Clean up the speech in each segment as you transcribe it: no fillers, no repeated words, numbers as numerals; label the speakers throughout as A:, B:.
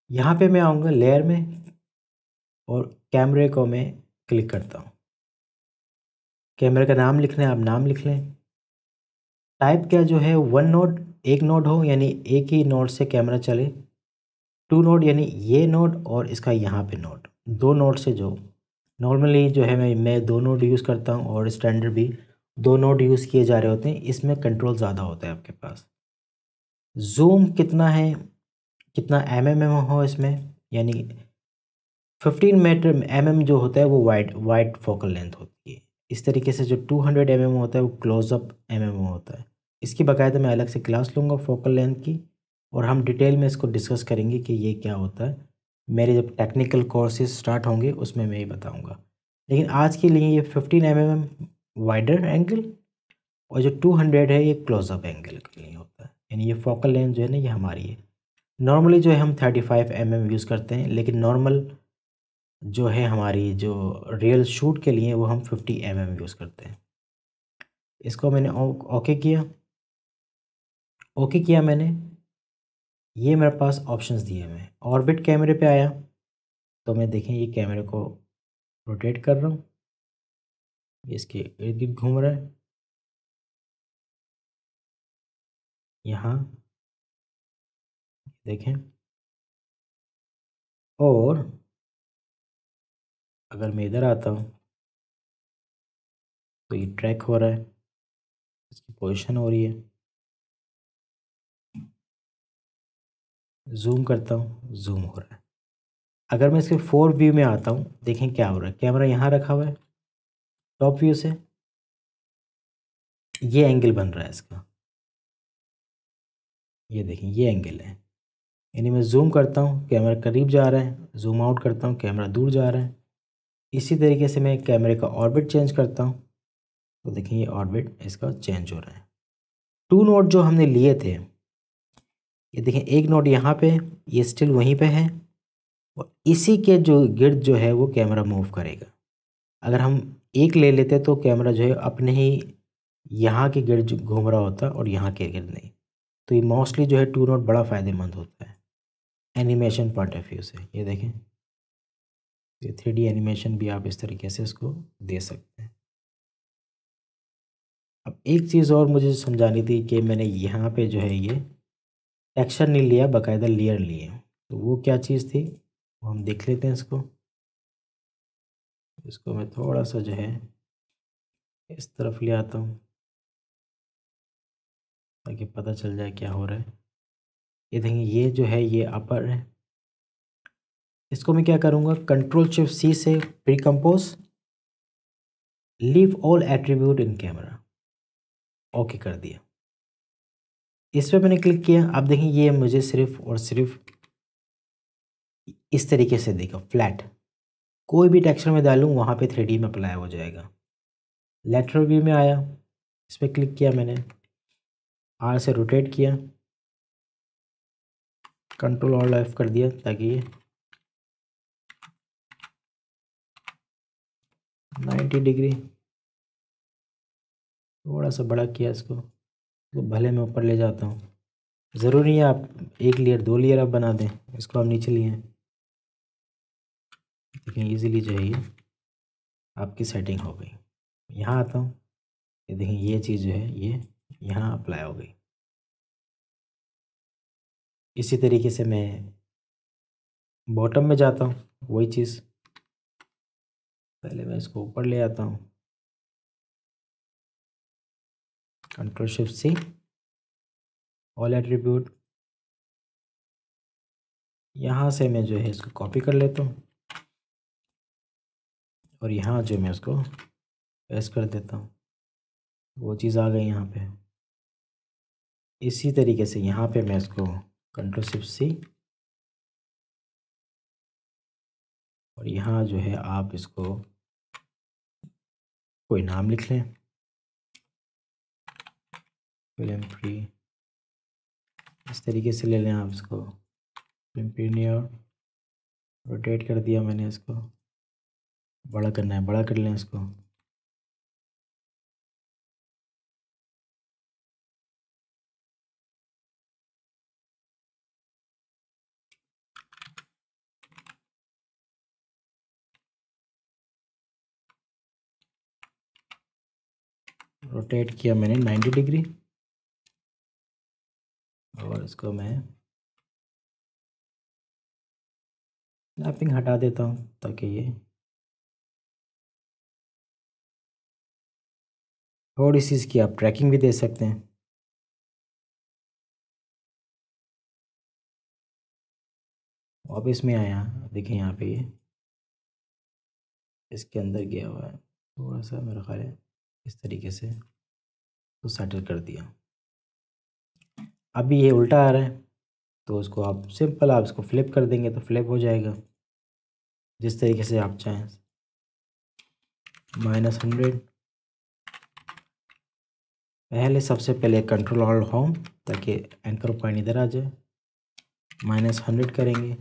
A: यहाँ पे मैं आऊँगा लेयर में और कैमरे को मैं क्लिक करता हूँ। कैमरे का नाम लिखना है, आप नाम लिख लें। टाइप क्या जो है वन नोड, एक नोड हो यानी एक ही नोड से कैमरा चले। टू नोड यानी ये नोड और इसका यहाँ पे नोड, दो नोड से जो नॉर्मली जो है मैं दो नोड यूज़ करता हूँ और स्टैंडर्ड भी दो नोड यूज़ किए जा रहे होते हैं। इसमें कंट्रोल ज़्यादा होता है आपके पास। जूम कितना है, कितना एम हो इसमें, यानी 15 मीटर एम जो होता है वो वाइड फोकल लेंथ होती है। इस तरीके से जो 200 होता है वो क्लोजअप होता है। इसकी बाकायदा मैं अलग से क्लास लूँगा फोकल लेंथ की, और हम डिटेल में इसको डिस्कस करेंगे कि ये क्या होता है। मेरे जब टेक्निकल कोर्सेज स्टार्ट होंगे उसमें मैं ये बताऊँगा। लेकिन आज के लिए ये 15 वाइडर एंगल और जो 200 है ये क्लोजअप एंगल के लिए होता है। यानी ये फोकल लेंथ जो है ना ये हमारी है। नॉर्मली जो है हम 35 यूज़ करते हैं, लेकिन नॉर्मल जो है हमारी जो रियल शूट के लिए वो हम 50 यूज़ करते हैं। इसको मैंने ओके किया। ओके किया मैंने, ये मेरे पास ऑप्शंस दिए हुए हैं। ऑर्बिट कैमरे पे आया तो मैं देखें ये कैमरे को रोटेट कर रहा हूँ, ये इसके इर्द गिर्द घूम रहा है। यहाँ देखें, और अगर मैं इधर आता हूँ तो ये ट्रैक हो रहा है, इसकी पोजीशन हो रही है। जूम करता हूँ, जूम हो रहा है। अगर मैं इसके 4 व्यू में आता हूँ, देखें क्या हो रहा है। कैमरा यहाँ रखा हुआ है, टॉप व्यू से ये एंगल बन रहा है इसका, ये देखें ये एंगल है। यानी मैं जूम करता हूँ कैमरा करीब जा रहा है, जूम आउट करता हूँ कैमरा दूर जा रहा है। इसी तरीके से मैं कैमरे का ऑर्बिट चेंज करता हूँ तो देखिए ये ऑर्बिट इसका चेंज हो रहा है। टू नोट जो हमने लिए थे, ये देखें एक नोट यहाँ पे, ये स्टिल वहीं पे है, और इसी के जो गिर्द जो है वो कैमरा मूव करेगा। अगर हम एक ले लेते तो कैमरा जो है अपने ही यहाँ के गिर्द घूम रहा होता और यहाँ के गिर्द नहीं। तो ये मोस्टली जो है टू नोट बड़ा फ़ायदेमंद होता है एनिमेशन पॉइंट ऑफ व्यू से। ये देखें, ये 3D एनिमेशन भी आप इस तरीके से इसको दे सकते हैं। अब एक चीज़ और मुझे समझानी थी कि मैंने यहाँ पे जो है ये टेक्सचर नहीं लिया, बाकायदा लेयर लिए। तो वो क्या चीज़ थी वो हम देख लेते हैं। इसको मैं थोड़ा सा जो है इस तरफ ले आता हूँ ताकि पता चल जाए क्या हो रहा है। ये देखेंगे ये जो है ये अपर है। इसको मैं क्या करूँगा, कंट्रोल शिफ्ट सी से pre compose, leave all attribute in camera, okay कर दिया। इस पर मैंने क्लिक किया। अब देखें ये मुझे सिर्फ और सिर्फ इस तरीके से देगा फ्लैट। कोई भी टेक्सचर में डालूँ वहाँ पे 3D में अप्लाई हो जाएगा। लेटरल व्यू में आया, इस पर क्लिक किया मैंने, आर से रोटेट किया, कंट्रोल और F कर दिया ताकि ये 90 डिग्री, थोड़ा सा बड़ा किया इसको तो भले मैं ऊपर ले जाता हूँ। ज़रूरी नहीं है आप एक लेयर दो लेयर आप बना दें, इसको आप नीचे लिए लेकिन ईज़िली जो है ये आपकी सेटिंग हो गई। यहाँ आता हूँ, ये देखिए ये चीज़ जो है ये यहाँ अप्लाई हो गई। इसी तरीके से मैं बॉटम में जाता हूँ, वही चीज़ पहले मैं इसको ऊपर ले आता हूँ, control shift C, all attribute. यहाँ से मैं जो है इसको कॉपी कर लेता हूँ और यहाँ जो मैं उसको पेस्ट कर देता हूँ, वो चीज़ आ गई यहाँ पे। इसी तरीके से यहाँ पे मैं इसको कंट्रोल शिफ्ट सी, और यहाँ जो है आप इसको कोई नाम लिख लें, फिल्म फ्री, इस तरीके से ले लें आप इसको। फिल्म प्रीमियर, रोटेट कर दिया मैंने, इसको बड़ा करना है बड़ा कर लें इसको। रोटेट किया मैंने 90 डिग्री और इसको मैं स्नैपिंग हटा देता हूँ ताकि ये थोड़ी सी इसकी आप ट्रैकिंग भी दे सकते हैं। वापस में आया, देखिए यहाँ पे ये इसके अंदर गया हुआ है, थोड़ा सा मेरा ख्याल है इस तरीके से तो सेटल कर दिया। अभी ये उल्टा आ रहा है तो उसको आप सिंपल आप इसको फ्लिप कर देंगे तो फ्लिप हो जाएगा जिस तरीके से आप चाहें। -100 पहले सबसे पहले कंट्रोल ऑल्ट होम ताकि एंकर पॉइंट इधर आ जाए। -100 करेंगे,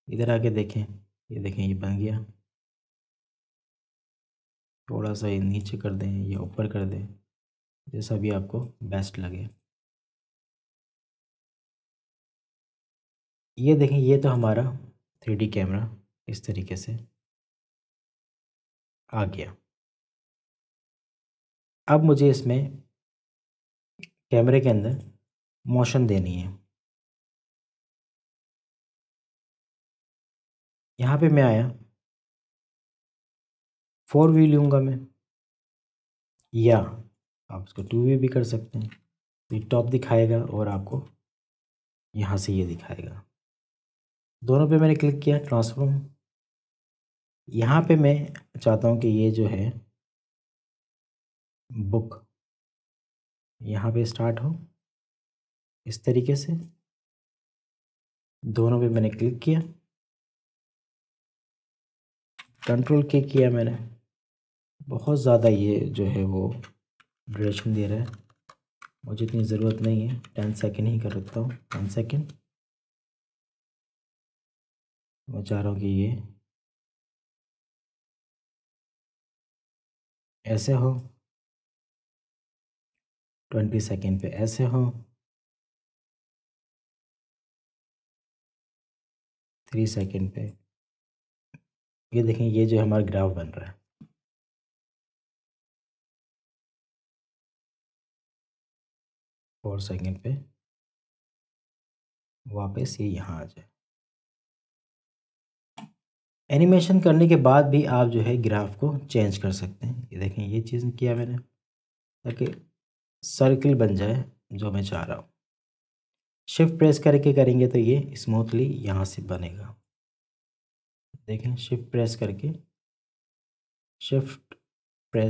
A: इधर आके देखें, ये देखें ये बन गया। थोड़ा सा ये नीचे कर दें या ऊपर कर दें जैसा भी आपको बेस्ट लगे। ये देखें ये तो हमारा 3D कैमरा इस तरीके से आ गया। अब मुझे इसमें कैमरे के अंदर मोशन देनी है। यहाँ पे मैं आया, 4 व्यू लूँगा मैं, या आप इसको 2 व्यू भी कर सकते हैं। ये टॉप दिखाएगा और आपको यहाँ से ये दिखाएगा। दोनों पे मैंने क्लिक किया ट्रांसफॉर्म। यहाँ पे मैं चाहता हूँ कि ये जो है बुक यहाँ पे स्टार्ट हो इस तरीके से। दोनों पे मैंने क्लिक किया, कंट्रोल के किया मैंने। बहुत ज़्यादा ये जो है वो ड्यूरेशन दे रहा है, मुझे इतनी ज़रूरत नहीं है। 10 सेकेंड ही कर रखता हूँ, 10 सेकेंड। मैं चाह रहा हूँ कि ये ऐसे हो, 20 सेकेंड पे ऐसे हो, 3 सेकेंड पे। ये देखें ये जो हमारा ग्राफ बन रहा है। 4 सेकेंड पे वापस ये यहाँ आ जाए। एनिमेशन करने के बाद भी आप जो है ग्राफ को चेंज कर सकते हैं। ये देखें ये चीज़ किया मैंने ताकि सर्किल बन जाए जो मैं चाह रहा हूँ। शिफ्ट प्रेस करके करेंगे तो ये स्मूथली यहाँ से बनेगा। देखें शिफ्ट प्रेस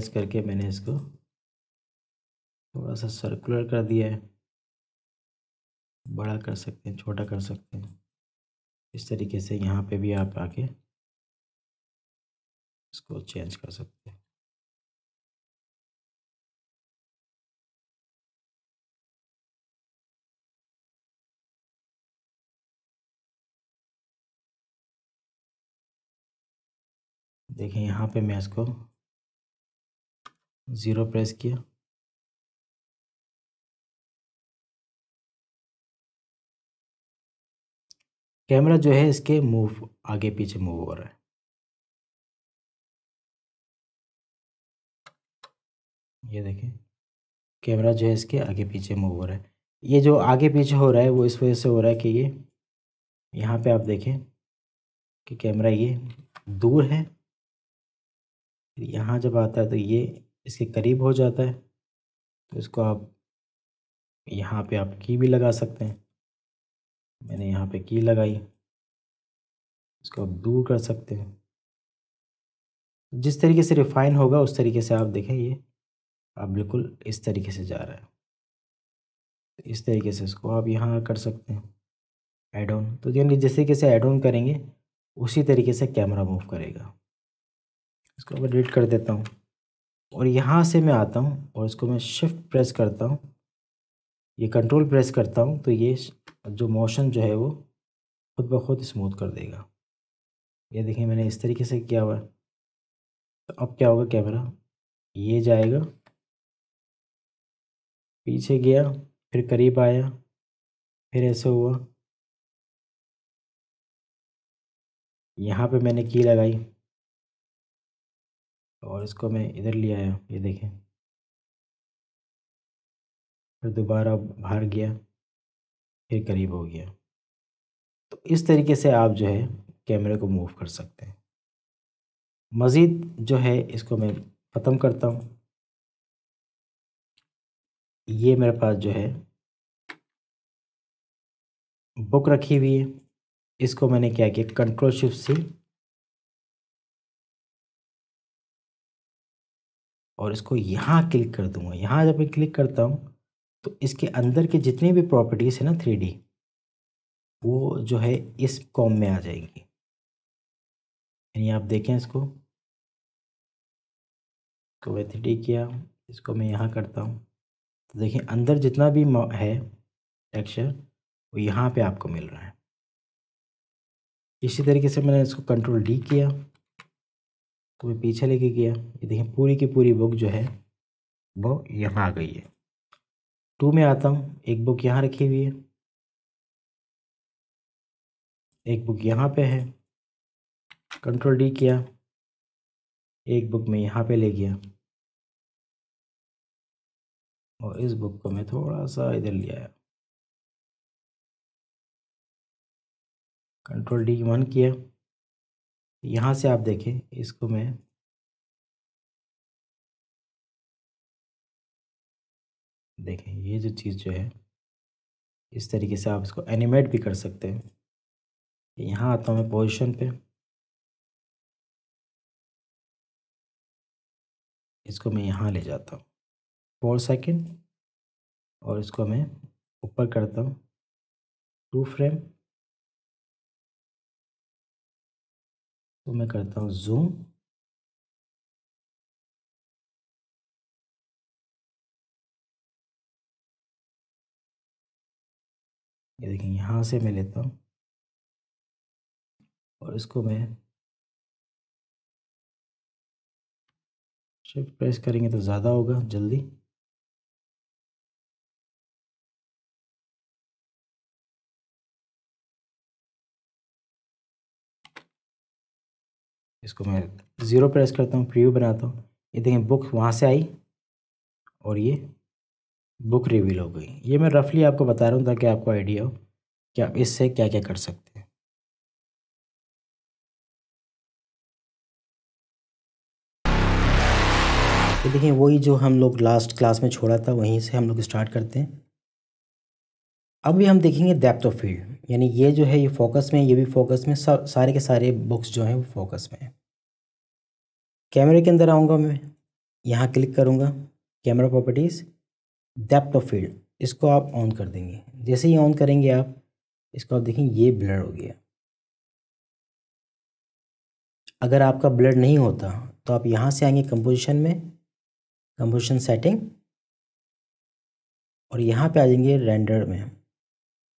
A: करके मैंने इसको थोड़ा सा सर्कुलर कर दिया है। बड़ा कर सकते हैं, छोटा कर सकते हैं। इस तरीके से यहाँ पे भी आप आके इसको चेंज कर सकते हैं। देखें यहाँ पे मैं इसको 0 प्रेस किया, कैमरा जो है इसके मूव आगे पीछे मूव हो रहा है। ये देखें कैमरा जो है इसके आगे पीछे मूव हो रहा है। ये जो आगे पीछे हो रहा है वो इस वजह से हो रहा है कि ये यहाँ पे आप देखें कि कैमरा ये दूर है, यहाँ जब आता है तो ये इसके करीब हो जाता है। तो इसको आप यहाँ पे आप की भी लगा सकते हैं। मैंने यहाँ पे की लगाई, इसको आप दूर कर सकते हैं। जिस तरीके से रिफाइन होगा उस तरीके से आप देखें ये आप बिल्कुल इस तरीके से जा रहा है। तो इस तरीके से इसको आप यहाँ कर सकते हैं ऐड ऑन। तो यानी जिस तरीके से ऐड ऑन करेंगे उसी तरीके से कैमरा मूव करेगा। इसको मैं डिलीट कर देता हूँ और यहाँ से मैं आता हूँ और इसको मैं शिफ्ट प्रेस करता हूँ, ये कंट्रोल प्रेस करता हूँ तो ये जो मोशन जो है वो खुद ब खुद स्मूथ कर देगा। ये देखिए मैंने इस तरीके से किया हुआ है। तो अब क्या होगा, कैमरा ये जाएगा, पीछे गया, फिर करीब आया, फिर ऐसे हुआ, यहाँ पे मैंने की लगाई और इसको मैं इधर ले आया। ये देखें फिर दोबारा बाहर गया, फिर करीब हो गया। तो इस तरीके से आप जो है कैमरे को मूव कर सकते हैं। मज़ीद जो है इसको मैं ख़त्म करता हूँ। ये मेरे पास जो है बुक रखी हुई है, इसको मैंने क्या किया, कंट्रोल शिफ्ट सी, और इसको यहाँ क्लिक कर दूंगा। यहाँ जब मैं क्लिक करता हूँ तो इसके अंदर के जितनी भी प्रॉपर्टीज़ है ना 3D, वो जो है इस कॉम में आ जाएंगी। यानी आप देखें इसको मैं 3D किया, इसको मैं यहाँ करता हूँ तो देखिए अंदर जितना भी है टेक्सचर वो यहाँ पे आपको मिल रहा है। इसी तरीके से मैंने इसको कंट्रोल D किया तो मैं पीछे लेके गया, ये देखिए पूरी की पूरी बुक जो है वो यहाँ आ गई है। 2 में आता हूँ, एक बुक यहाँ रखी हुई है, एक बुक यहाँ पे है, कंट्रोल D किया, एक बुक में यहाँ पे ले गया और इस बुक को मैं थोड़ा सा इधर ले आया, कंट्रोल D 1 किया। यहाँ से आप देखें इसको मैं देखें, ये जो चीज़ जो है इस तरीके से आप इसको एनिमेट भी कर सकते हैं। यहाँ आता हूँ मैं पोजीशन पे, इसको मैं यहाँ ले जाता हूँ 4 सेकेंड और इसको मैं ऊपर करता हूँ 2 फ्रेम, तो मैं करता हूँ जूम, ये देखिए यहाँ से मैं लेता हूँ और इसको मैं शिफ्ट प्रेस करेंगे तो ज़्यादा होगा जल्दी। इसको मैं 0 प्रेस करता हूँ, प्रीव्यू बनाता हूँ, ये देखें बुक वहाँ से आई और ये बुक रिवील हो गई। ये मैं रफली आपको बता रहा हूँ ताकि आपको आइडिया हो कि आप इससे क्या क्या कर सकते हैं। तो देखिए वही जो हम लोग लास्ट क्लास में छोड़ा था वहीं से हम लोग स्टार्ट करते हैं। अब भी हम देखेंगे डेप्थ ऑफ फील्ड, यानी ये जो है ये फोकस में, ये भी फोकस में, सब सारे के सारे बुक्स जो हैं वो फोकस में है। कैमरे के अंदर आऊँगा मैं, यहाँ क्लिक करूँगा, camera properties, depth of field, इसको आप ऑन कर देंगे। जैसे ही ऑन करेंगे आप इसको, आप देखें ये ब्लर हो गया। अगर आपका ब्लर नहीं होता तो आप यहाँ से आएंगे कंपोजिशन में, कंपोजिशन सेटिंग, और यहाँ पे आ जाएंगे रेंडर में,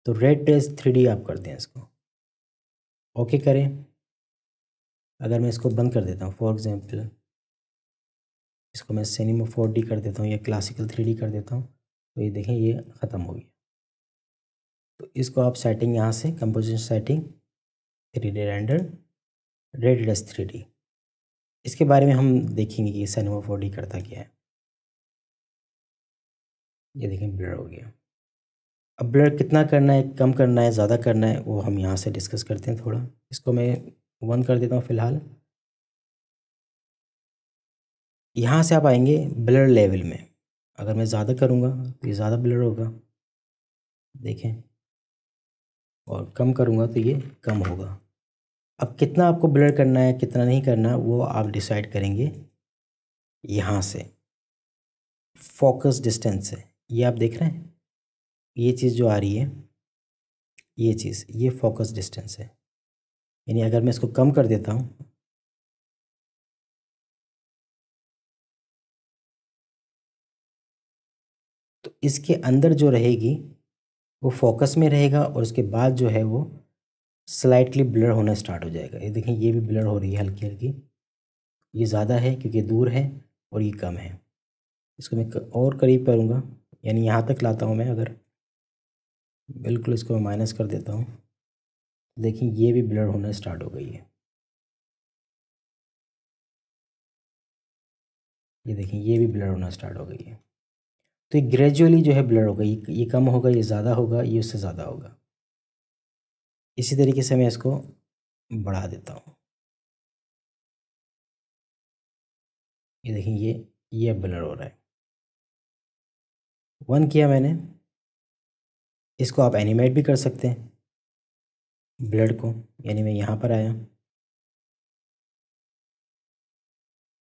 A: तो रेड ट्रेस 3D आप कर दें इसको, ओके करें। अगर मैं इसको बंद कर देता हूँ, फॉर एग्जांपल इसको मैं सिनेमा 4D कर देता हूँ या क्लासिकल 3D कर देता हूँ, तो ये देखें ये ख़त्म हो गया। तो इसको आप सेटिंग यहाँ से composition setting 3D render red trace 3D, इसके बारे में हम देखेंगे कि सिनेमा 4D करता क्या है। ये देखें ब्लर हो गया। अब ब्लर कितना करना है, कम करना है, ज़्यादा करना है, वो हम यहाँ से डिस्कस करते हैं थोड़ा। इसको मैं 1 कर देता हूँ फ़िलहाल। यहाँ से आप आएंगे ब्लर लेवल में, अगर मैं ज़्यादा करूँगा तो ये ज़्यादा ब्लर होगा, देखें, और कम करूँगा तो ये कम होगा। अब कितना आपको ब्लर करना है कितना नहीं करना वो आप डिसाइड करेंगे यहाँ से, फोकस डिस्टेंस से। ये आप देख रहे हैं ये चीज़ जो आ रही है, ये चीज़, ये फोकस डिस्टेंस है। यानी अगर मैं इसको कम कर देता हूँ, तो इसके अंदर जो रहेगी वो फोकस में रहेगा और उसके बाद जो है वो स्लाइटली ब्लर होना स्टार्ट हो जाएगा। ये देखें ये भी ब्लर हो रही है हल्की हल्की, ये ज़्यादा है क्योंकि दूर है और ये कम है। इसको मैं और करीब करूँगा, यानी यहाँ तक लाता हूँ मैं, अगर बिल्कुल इसको मैं माइनस कर देता हूँ, देखिए ये भी ब्लर होना स्टार्ट हो गई है। ये देखिए ये भी ब्लर होना स्टार्ट हो गई है। तो ये ग्रेजुअली जो है ब्लर होगा, ये कम होगा, ये ज़्यादा होगा, ये उससे ज़्यादा होगा। इसी तरीके से मैं इसको बढ़ा देता हूँ। ये देखिए ये अब ब्लर हो रहा है। 1 किया मैंने। इसको आप एनिमेट भी कर सकते हैं ब्लर को, यानी मैं यहाँ पर आया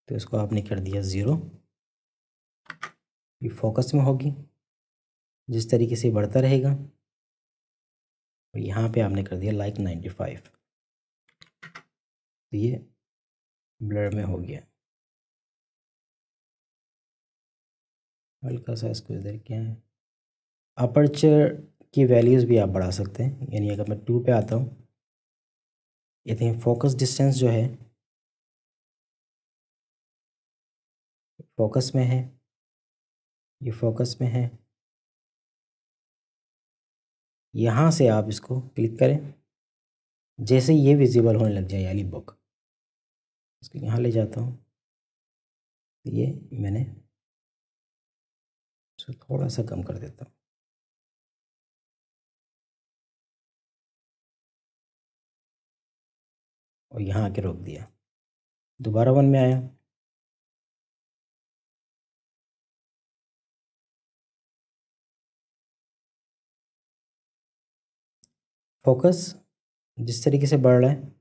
A: तो इसको आपने कर दिया 0, ये फोकस में होगी, जिस तरीके से बढ़ता रहेगा। और यहाँ पे आपने कर दिया लाइक 95, तो ये ब्लर में हो गया। हल्का सा इसको इधर क्या है, अपर्चर की वैल्यूज़ भी आप बढ़ा सकते हैं। यानी अगर मैं 2 पे आता हूँ, ये देखिए फोकस डिस्टेंस जो है फोकस में है, ये फोकस में है। यहाँ से आप इसको क्लिक करें, जैसे ये विजिबल होने लग जाए यानी बुक, इसको यहाँ ले जाता हूँ, तो ये मैंने इसको थोड़ा सा कम कर देता हूँ। और यहाँ आके रोक दिया। दोबारा 1 में आया, फोकस जिस तरीके से बढ़ रहा है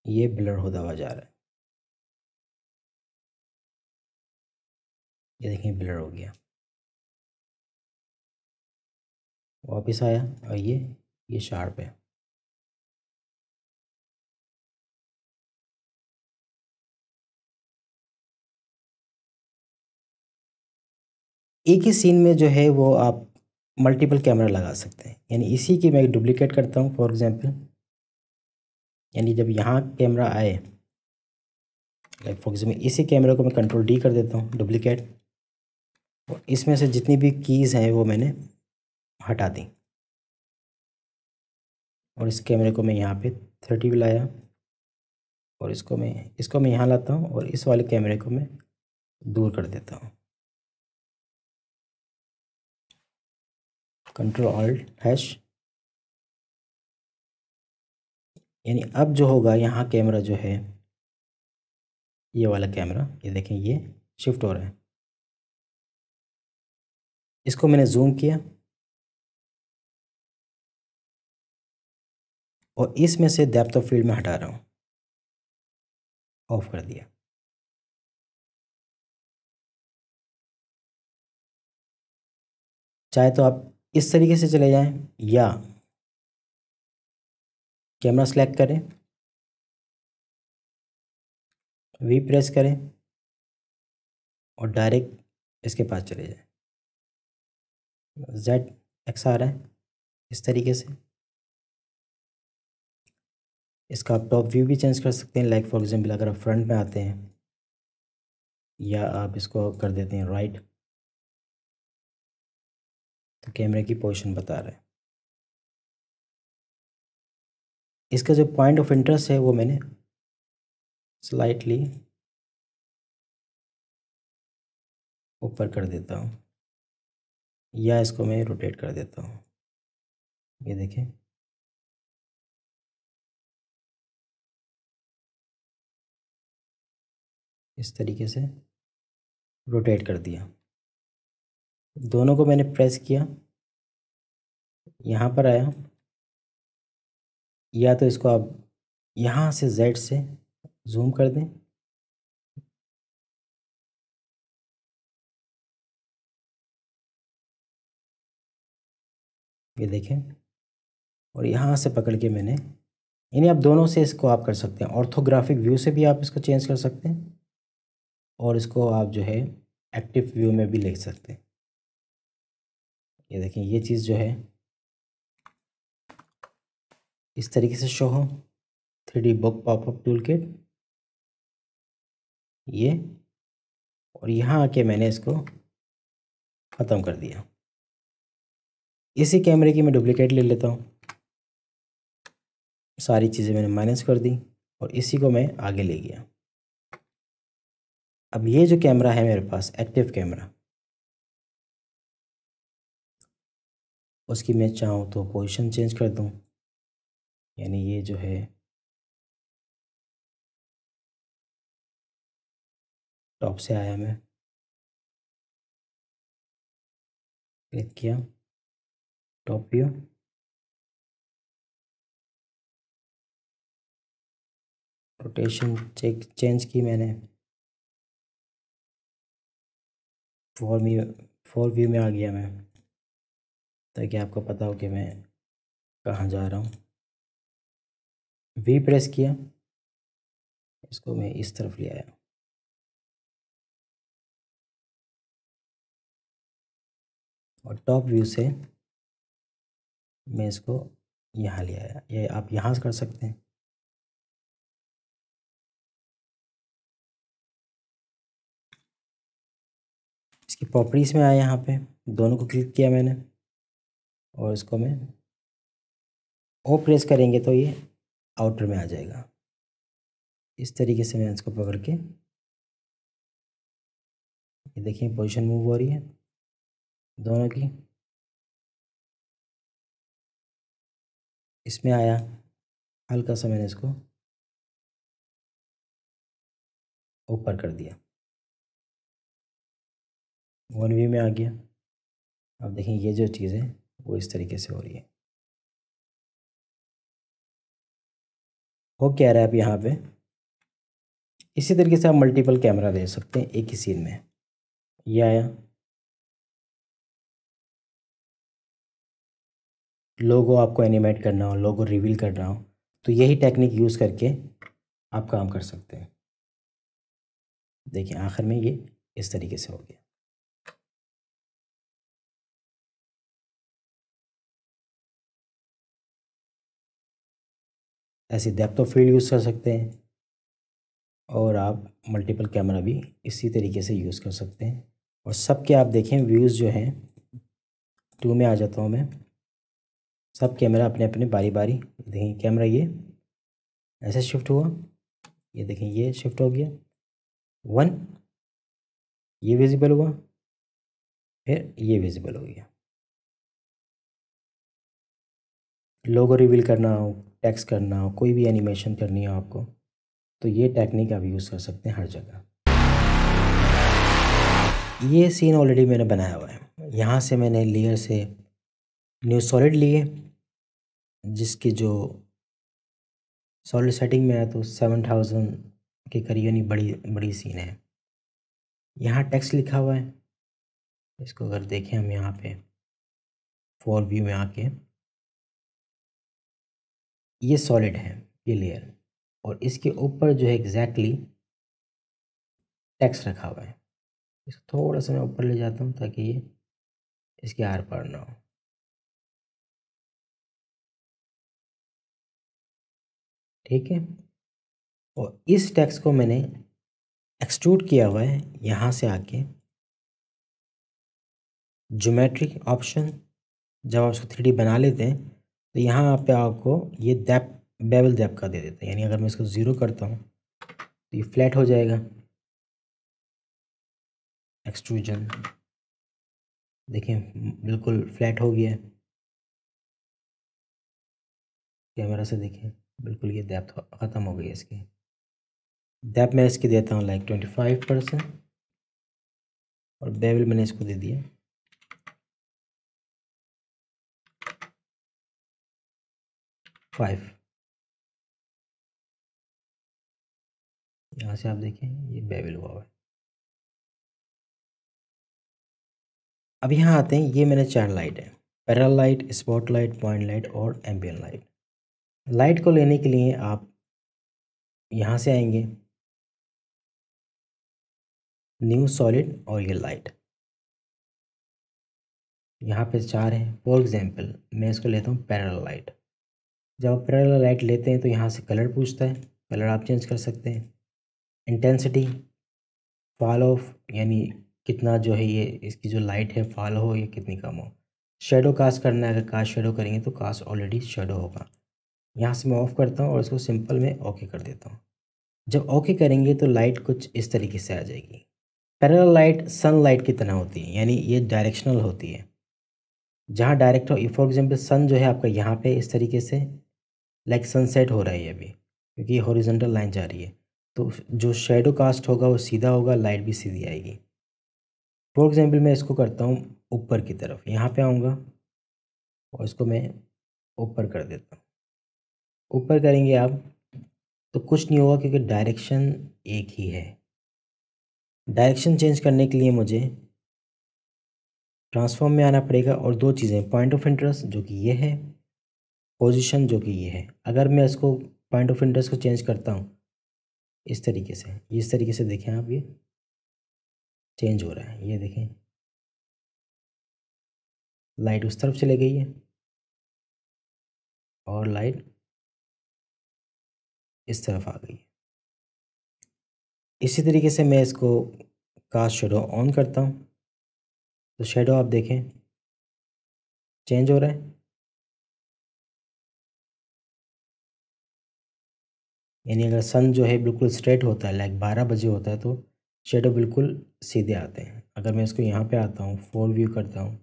A: ये ब्लर होता हुआ जा रहा है। ये देखिए ब्लर हो गया। वापस आया और ये शार्प है। एक ही सीन में जो है वो आप मल्टीपल कैमरा लगा सकते हैं। यानी इसी की मैं डुप्लीकेट करता हूँ फॉर एग्जांपल, यानी जब यहाँ कैमरा आए, लाइक फॉर एग्जांपल इसी कैमरे को मैं कंट्रोल D कर देता हूँ, डुप्लीकेट, और इसमें से जितनी भी कीज़ हैं वो मैंने हटा दी। और इस कैमरे को मैं यहाँ पे 30 लाया, और इसको मैं यहाँ लाता हूँ, और इस वाले कैमरे को मैं दूर कर देता हूँ। Ctrl+Alt#। यानी अब जो होगा यहाँ कैमरा जो है, ये वाला कैमरा, ये देखें ये शिफ्ट हो रहा है। इसको मैंने जूम किया और इसमें से डेप्थ ऑफ फील्ड में हटा रहा हूँ, ऑफ कर दिया। चाहे तो आप इस तरीके से चले जाएं, या कैमरा सेलेक्ट करें, वी प्रेस करें और डायरेक्ट इसके पास चले जाएं। ZX आ रहा है इस तरीके से। इसका आप टॉप व्यू भी चेंज कर सकते हैं, लाइक फॉर एग्जांपल अगर आप फ्रंट में आते हैं, या आप इसको कर देते हैं राइट, तो कैमरे की पोजीशन बता रहा है। इसका जो पॉइंट ऑफ इंटरेस्ट है वो मैंने स्लाइटली ऊपर कर देता हूँ, या इसको मैं रोटेट कर देता हूँ। ये देखें, इस तरीके से रोटेट कर दिया। दोनों को मैंने प्रेस किया, यहाँ पर आया, या तो इसको आप यहाँ से Z से जूम कर दें, ये देखें, और यहाँ से पकड़ के मैंने, यानी आप दोनों से इसको आप कर सकते हैं। ऑर्थोग्राफिक व्यू से भी आप इसको चेंज कर सकते हैं, और इसको आप जो है एक्टिव व्यू में भी ले सकते हैं। ये देखें, ये चीज़ जो है इस तरीके से शो हो, 3D book popup tool kit, ये, और यहाँ आके मैंने इसको ख़त्म कर दिया। इसी कैमरे की मैं डुप्लीकेट ले लेता हूँ, सारी चीज़ें मैंने माइनस कर दी, और इसी को मैं आगे ले गया। अब ये जो कैमरा है मेरे पास एक्टिव कैमरा, उसकी मैं चाहूँ तो पोजीशन चेंज कर दूँ, यानी ये जो है टॉप से आया, मैं क्लिक किया टॉप व्यू, रोटेशन चेंज की मैंने, फोर व्यू में आ गया मैं, ताकि आपको पता हो कि मैं कहाँ जा रहा हूँ। वी प्रेस किया, इसको मैं इस तरफ ले आया, और टॉप व्यू से मैं इसको यहाँ ले आया। ये आप यहाँ से कर सकते हैं। इसकी प्रॉपर्टीज़ में आया, यहाँ पे दोनों को क्लिक किया मैंने, और इसको मैं ओ प्रेस करेंगे तो ये आउटर में आ जाएगा। इस तरीके से मैं इसको पकड़ के, ये देखिए पोजीशन मूव हो रही है दोनों की। इसमें आया, हल्का सा मैंने इसको ऊपर कर दिया, वन व्यू में आ गया। अब देखिए ये जो चीज़ है वो इस तरीके से हो रही है। हो क्या रहा है अब यहाँ पे, इसी तरीके से आप मल्टीपल कैमरा दे सकते हैं एक ही सीन में। ये आया, लोगो आपको एनिमेट करना हो, लोगो रिवील करना हो, तो यही टेक्निक यूज़ करके आप काम कर सकते हैं। देखिए आखिर में ये इस तरीके से हो गया। ऐसे डेप्थ ऑफ फील्ड यूज़ कर सकते हैं, और आप मल्टीपल कैमरा भी इसी तरीके से यूज़ कर सकते हैं। और सबके आप देखें व्यूज़ जो हैं, 2 में आ जाता हूँ मैं, सब कैमरा अपने अपने बारी बारी, देखें कैमरा ये ऐसे शिफ्ट हुआ, ये देखें ये शिफ्ट हो गया, 1 ये विजिबल हुआ, फिर ये विजिबल हो गया। लोगो रिवील करना हो, टेक्स्ट करना हो, कोई भी एनिमेशन करनी हो आपको, तो ये टेक्निक आप यूज़ कर सकते हैं हर जगह। ये सीन ऑलरेडी मैंने बनाया हुआ है। यहाँ से मैंने लेयर से न्यू सॉलिड लिए, जिसकी जो सॉलिड सेटिंग में है तो 7000 के करीब, यानी बड़ी बड़ी सीन है। यहाँ टेक्स्ट लिखा हुआ है, इसको अगर देखें हम यहाँ पे फोर व्यू में आके, ये सॉलिड है ये लेयर, और इसके ऊपर जो है एग्जैक्टली टेक्स्ट रखा हुआ है। इसको थोड़ा सा मैं ऊपर ले जाता हूँ ताकि ये इसके आर पार ना हो। ठीक है, और इस टेक्स्ट को मैंने एक्सट्रूड किया हुआ है यहाँ से आके, ज्योमेट्रिक ऑप्शन, जब आप इसको 3D बना लेते हैं तो यहाँ पे आपको ये डेप्थ, बेवल डेप्थ का दे देते हैं, यानी अगर मैं इसको 0 करता हूँ तो ये फ्लैट हो जाएगा। एक्सट्रूजन देखिए बिल्कुल फ्लैट हो गया है, कैमरा से देखें बिल्कुल ये डेप्थ ख़त्म हो गई है इसकी। डेप्थ मैं इसकी देता हूँ लाइक 25%, और बेवल मैंने इसको दे दिया 5। यहाँ से आप देखें ये बेवल हुआ है। अब यहाँ आते हैं, ये मैंने 4 लाइट है, parallel light, spot light, point light और एम्बिएंट लाइट। लाइट को लेने के लिए आप यहाँ से आएंगे, न्यू सॉलिड, और ये लाइट, यहाँ पे 4 हैं। फॉर एग्जांपल मैं इसको लेता हूँ पैरेलल लाइट। जब आप पैरेलल लाइट लेते हैं तो यहाँ से कलर पूछता है, कलर आप चेंज कर सकते हैं। इंटेंसिटी, फॉल ऑफ, यानी कितना जो है ये इसकी जो लाइट है फॉल हो या कितनी कम हो। शेडो कास्ट करना है, अगर कास्ट शेडो करेंगे तो कास्ट ऑलरेडी शेडो होगा। यहाँ से मैं ऑफ़ करता हूँ और इसको सिंपल में ओके कर देता हूँ। जब ओके करेंगे तो लाइट कुछ इस तरीके से आ जाएगी। पैरेलल लाइट सन लाइट की तरह होती है, यानी ये डायरेक्शनल होती है। जहाँ डायरेक्ट हो, फॉर एग्जांपल सन जो है आपका यहाँ पे इस तरीके से लाइक सनसेट हो रहा है ये अभी, क्योंकि ये हॉरिजॉन्टल लाइन जा रही है, तो जो शेडो कास्ट होगा वो सीधा होगा, लाइट भी सीधी आएगी। फॉर एग्जांपल मैं इसको करता हूँ ऊपर की तरफ, यहाँ पे आऊँगा और इसको मैं ऊपर कर देता हूँ। ऊपर करेंगे आप तो कुछ नहीं होगा, क्योंकि डायरेक्शन एक ही है। डायरेक्शन चेंज करने के लिए मुझे ट्रांसफॉर्म में आना पड़ेगा, और दो चीज़ें, पॉइंट ऑफ इंटरेस्ट जो कि ये है, पोजीशन जो कि ये है। अगर मैं इसको पॉइंट ऑफ इंटरेस्ट को चेंज करता हूँ इस तरीके से, इस तरीके से देखें आप, ये चेंज हो रहा है, ये देखें लाइट उस तरफ चले गई है और लाइट इस तरफ आ गई है। इसी तरीके से मैं इसको कास्ट शेडो ऑन करता हूँ तो शेडो आप देखें चेंज हो रहा है, यानी अगर सन जो है बिल्कुल स्ट्रेट होता है, लाइक 12 बजे होता है, तो शेडो बिल्कुल सीधे आते हैं। अगर मैं इसको यहाँ पे आता हूँ, फुल व्यू करता हूँ,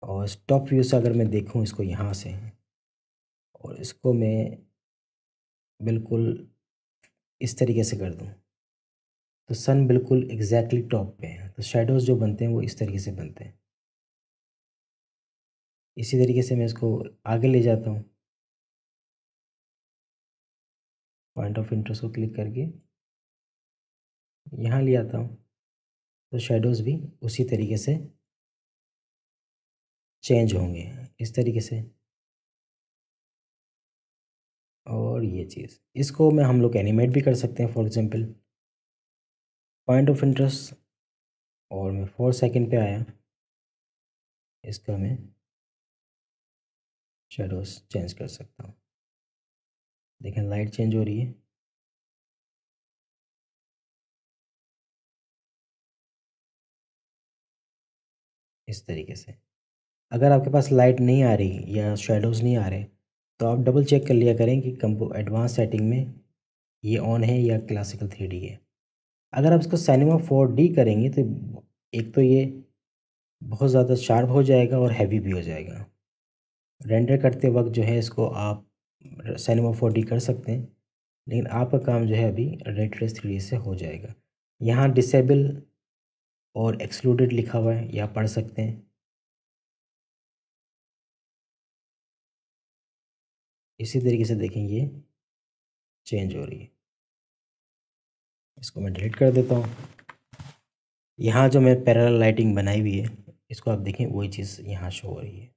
A: और टॉप व्यू से अगर मैं देखूँ इसको यहाँ से, और इसको मैं बिल्कुल इस तरीके से कर दूँ, तो सन बिल्कुल एग्जैक्टली टॉप पे है, तो शेडोज़ जो बनते हैं वो इस तरीके से बनते हैं। इसी तरीके से मैं इसको आगे ले जाता हूँ, पॉइंट ऑफ इंटरेस्ट को क्लिक करके यहाँ ले आता हूँ, तो शेडोज़ भी उसी तरीके से चेंज होंगे इस तरीके से। और ये चीज़, इसको मैं हम लोग एनिमेट भी कर सकते हैं। For example point of interest, और मैं 4 सेकंड पे आया, इसका मैं शेडोज़ चेंज कर सकता हूँ। देखें लाइट चेंज हो रही है, इस तरीके से। अगर आपके पास लाइट नहीं आ रही या शेडोज़ नहीं आ रहे, तो आप डबल चेक कर लिया करें कि कंपो एडवांस सेटिंग में ये ऑन है या क्लासिकल 3D है। अगर आप इसको सिनेमा 4D करेंगे तो एक तो ये बहुत ज़्यादा शार्प हो जाएगा और हैवी भी हो जाएगा। रेंडर करते वक्त जो है इसको आप सिनेमा 4D कर सकते हैं, लेकिन आपका काम जो है अभी रे ट्रेस 3D से हो जाएगा। यहाँ डिसेबल और एक्सक्लूडेड लिखा हुआ है, या पढ़ सकते हैं। इसी तरीके से देखें ये चेंज हो रही है। इसको मैं डिलीट कर देता हूँ। यहाँ जो मैं पैरेलल लाइटिंग बनाई हुई है, इसको आप देखें वही चीज़ यहाँ शो हो रही है।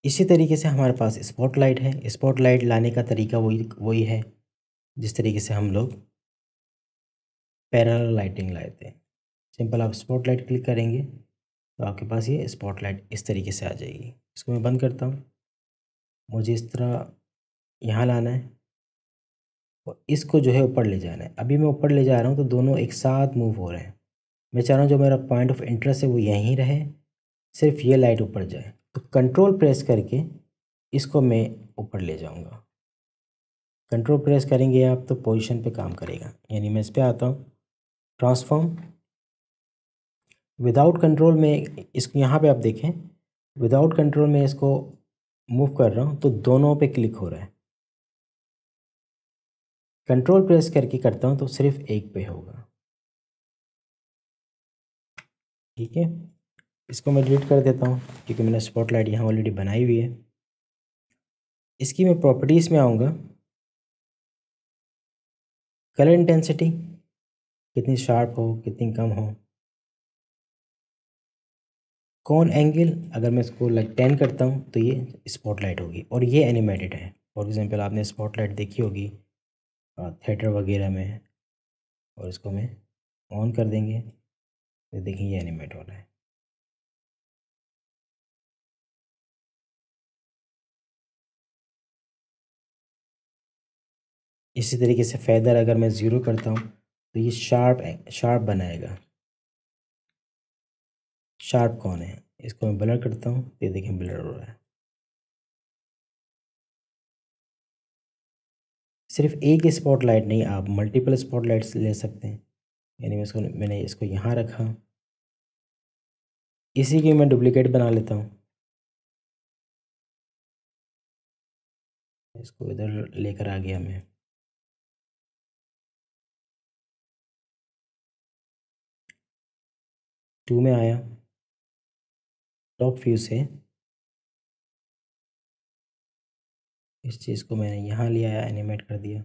A: इसी तरीके से हमारे पास स्पॉटलाइट है। स्पॉटलाइट लाने का तरीका वही वही है जिस तरीके से हम लोग पैरेलल लाइटिंग लाए थे। सिंपल आप स्पॉटलाइट क्लिक करेंगे तो आपके पास ये स्पॉटलाइट इस तरीके से आ जाएगी। इसको मैं बंद करता हूँ। मुझे इस तरह यहाँ लाना है और इसको जो है ऊपर ले जाना है। अभी मैं ऊपर ले जा रहा हूँ तो दोनों एक साथ मूव हो रहे हैं। मैं चाह रहा हूँ जो मेरा पॉइंट ऑफ इंटरेस्ट है वो यहीं रहे, सिर्फ ये लाइट ऊपर जाए। तो कंट्रोल प्रेस करके इसको मैं ऊपर ले जाऊँगा। कंट्रोल प्रेस करेंगे आप तो पोजीशन पे काम करेगा। यानी मैं इस पे आता हूँ, ट्रांसफॉर्म, विदाउट कंट्रोल में इसको यहाँ पे आप देखें, विदाउट कंट्रोल में इसको मूव कर रहा हूँ तो दोनों पे क्लिक हो रहा है। कंट्रोल प्रेस करके करता हूँ तो सिर्फ एक पे होगा। ठीक है, इसको मैं डिलीट कर देता हूँ क्योंकि मैंने स्पॉटलाइट यहाँ ऑलरेडी बनाई हुई है। इसकी मैं प्रॉपर्टीज़ में आऊँगा, कलर इंटेंसिटी कितनी शार्प हो कितनी कम हो, कौन एंगल, अगर मैं इसको लाइक 10 करता हूँ तो ये स्पॉटलाइट होगी और ये एनिमेटेड है। फॉर एग्जांपल आपने स्पॉटलाइट देखी होगी थिएटर वगैरह में, और इसको मैं ऑन कर देंगे तो देखिए ये एनिमेट हो रहा है। इसी तरीके से फेदर अगर मैं ज़ीरो करता हूँ तो ये शार्प शार्प बनाएगा। शार्प कौन है, इसको मैं ब्लर करता हूँ, ये देखें ब्लर हो रहा है। सिर्फ एक स्पॉटलाइट नहीं, आप मल्टीपल स्पॉटलाइट्स ले सकते हैं। यानी मैं इसको मैंने इसको यहाँ रखा, इसी की मैं डुप्लीकेट बना लेता हूँ, इसको इधर लेकर आ गया मैं। टू में आया, टॉप व्यू से इस चीज़ को मैंने यहाँ ले आया, एनिमेट कर दिया।